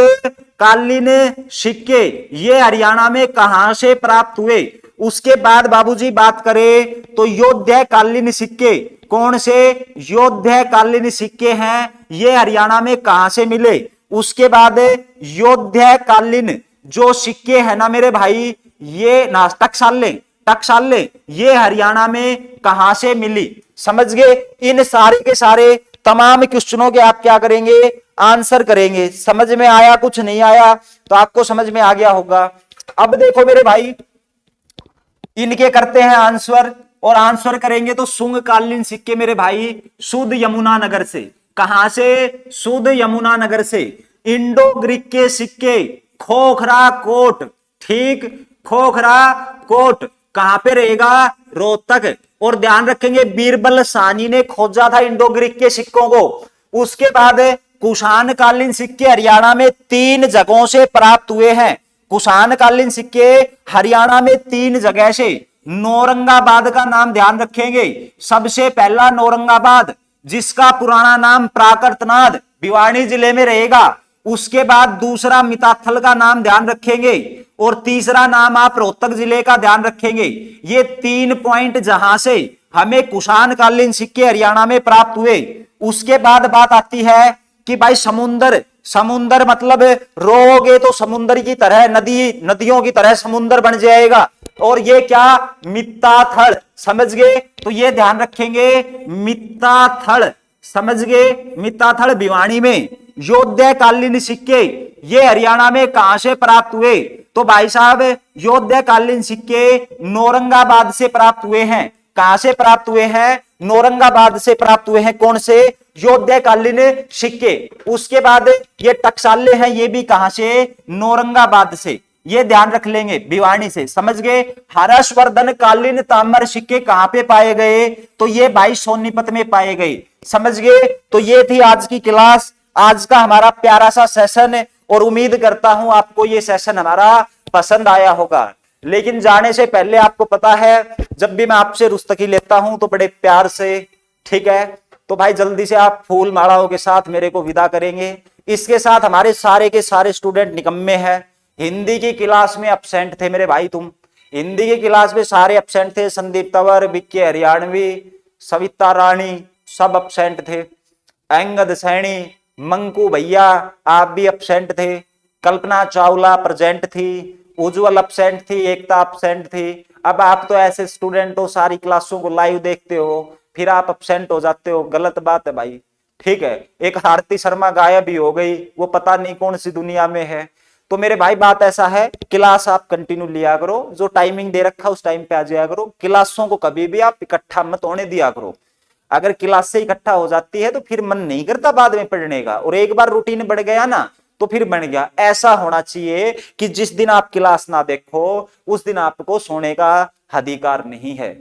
कालीन सिक्के ये हरियाणा में कहां से प्राप्त हुए? उसके बाद बाबूजी बात करें तो योध्या कालीन सिक्के, कौन से? योध्या कालीन सिक्के हैं, ये हरियाणा में कहां से मिले? उसके बाद योध्या कालीन जो सिक्के हैं ना मेरे भाई, ये ना टकसाले, टकसाले ये हरियाणा में कहां से मिली? समझ गए? इन सारे के सारे तमाम क्वेश्चनों के आप क्या करेंगे? आंसर करेंगे। समझ में आया? कुछ नहीं आया तो आपको समझ में आ गया होगा। अब देखो मेरे भाई, इनके करते हैं आंसर, और आंसर करेंगे तो शुंग कालीन सिक्के मेरे भाई शुद्ध यमुनानगर से। कहां से? शुद्ध यमुनानगर से। इंडो ग्रीक के सिक्के खोखरा कोट, ठीक, खोखरा कोट कहां पे रहेगा? रोहतक। और ध्यान रखेंगे बीरबल साहनी ने खोजा था इंडो ग्रीक के सिक्कों को। उसके बाद कुषाण कालीन सिक्के हरियाणा में 3 जगहों से प्राप्त हुए हैं। कुषाण कालीन सिक्के हरियाणा में 3 जगह से। नौरंगाबाद का नाम ध्यान रखेंगे, सबसे पहला नौरंगाबाद जिसका पुराना नाम प्राकर्तनाद भिवानी जिले में रहेगा। उसके बाद दूसरा मिताथल का नाम ध्यान रखेंगे, और तीसरा नाम आप रोहतक जिले का ध्यान रखेंगे। ये 3 पॉइंट जहां से हमें कुषाण कालीन सिक्के हरियाणा में प्राप्त हुए। उसके बाद बात आती है कि भाई समुद्र समुंदर मतलब रोगे तो समुंदर की तरह, नदियों की तरह समुंदर बन जाएगा। और ये क्या, मित्ताथल, समझ गए? तो ये ध्यान रखेंगे, मित्ताथल, समझ गए? मित्ताथल भिवानी में योद्धाकालीन सिक्के ये हरियाणा में कहां से प्राप्त हुए? तो भाई साहब योद्धाकालीन सिक्के नौरंगाबाद से प्राप्त हुए हैं। कहां से प्राप्त हुए हैं? नौरंगाबाद से प्राप्त हुए हैं। कौन से? योद्धाकालीन सिक्के। उसके बाद ये टकसाले हैं, ये भी कहां से? नौरंगाबाद से। ये ध्यान रख लेंगे, भिवानी से, समझ गए? हर्षवर्धन कालीन ताम्र सिक्के कहां पे पाए गए? तो ये भाई सोनीपत में पाए गए, समझ गए? तो ये थी आज की क्लास, आज का हमारा प्यारा सा सेशन, और उम्मीद करता हूं आपको ये सेशन हमारा पसंद आया होगा। लेकिन जाने से पहले आपको पता है, जब भी मैं आपसे रुस्तकी लेता हूं तो बड़े प्यार से, ठीक है? तो भाई जल्दी से आप फूल मालाओं के साथ मेरे को विदा करेंगे। इसके साथ हमारे सारे के सारे स्टूडेंट निकम्मे हैं। हिंदी की क्लास में अब्सेंट थे मेरे भाई, तुम हिंदी की क्लास में सारे अब्सेंट थे। संदीप तंवर, विक्की हरियाणवी, सविता रानी सब अब्सेंट थे। अंगद सैनी, मंकू भैया आप भी अब्सेंट थे। कल्पना चावला प्रेजेंट थी, उज्जवल अब्सेंट थी, एकता अब्सेंट थी। अब आप तो ऐसे स्टूडेंट हो, सारी क्लासों को लाइव देखते हो, फिर आप अब्सेंट हो जाते हो, गलत बात है भाई, ठीक है? एक आरती शर्मा गायब ही हो गई, वो पता नहीं कौन सी दुनिया में है। तो मेरे भाई बात ऐसा है, क्लास आप कंटिन्यू लिया करो, जो टाइमिंग दे रखा उस टाइम पे आ जाया करो। क्लासों को कभी भी आप इकट्ठा मत होने दिया करो। अगर क्लास से इकट्ठा हो जाती है तो फिर मन नहीं करता बाद में पढ़ने का, और एक बार रूटीन बढ़ गया ना तो फिर बन गया। ऐसा होना चाहिए कि जिस दिन आप क्लास ना देखो उस दिन आपको सोने का अधिकार नहीं है।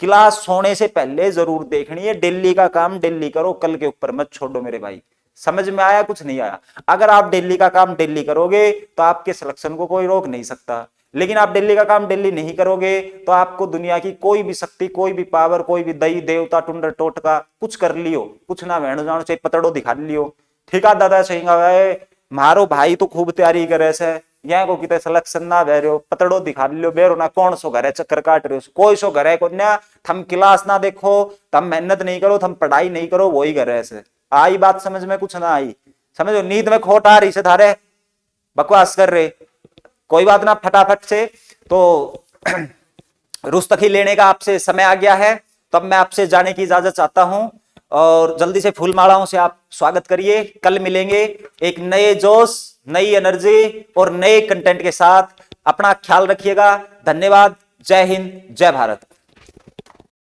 क्लास सोने से पहले जरूर देखनी है। डेली का काम डेली करो, कल के ऊपर मत छोड़ो मेरे भाई। समझ में आया? कुछ नहीं आया? अगर आप डेली का काम डेली करोगे तो आपके सिलेक्शन को कोई रोक नहीं सकता। लेकिन आप डेली का काम डेली नहीं करोगे तो आपको दुनिया की कोई भी शक्ति, कोई भी पावर, कोई भी दई देवता, टुंडर टोटका कुछ कर लियो, कुछ ना बहनो जानो, चाहे पतड़ो दिखा लियो, ठीक है दादा? सही मारो भाई तो खूब तैयारी करे से, यहाँ को कितने सिलेक्शन ना बह रहे हो, पतड़ो दिखा लियो, बेरो ना कौन सो घर है चक्कर काट रहे हो, कोई सो घर है को ना, थम क्लास ना देखो, थम मेहनत नहीं करो, थम पढ़ाई नहीं करो, वही घर है ऐसे। आई बात समझ में? कुछ ना आई? समझो नींद में खोट आ रही से थारे, बकवास कर रहे, कोई बात ना, फटाफट से। तो रुस्तखी लेने का आपसे समय आ गया है, तब मैं आपसे जाने की इजाजत चाहता हूं, और जल्दी से फूल मालाओं से आप स्वागत करिए। कल मिलेंगे एक नए जोश, नई एनर्जी और नए कंटेंट के साथ। अपना ख्याल रखिएगा। धन्यवाद। जय हिंद, जय भारत।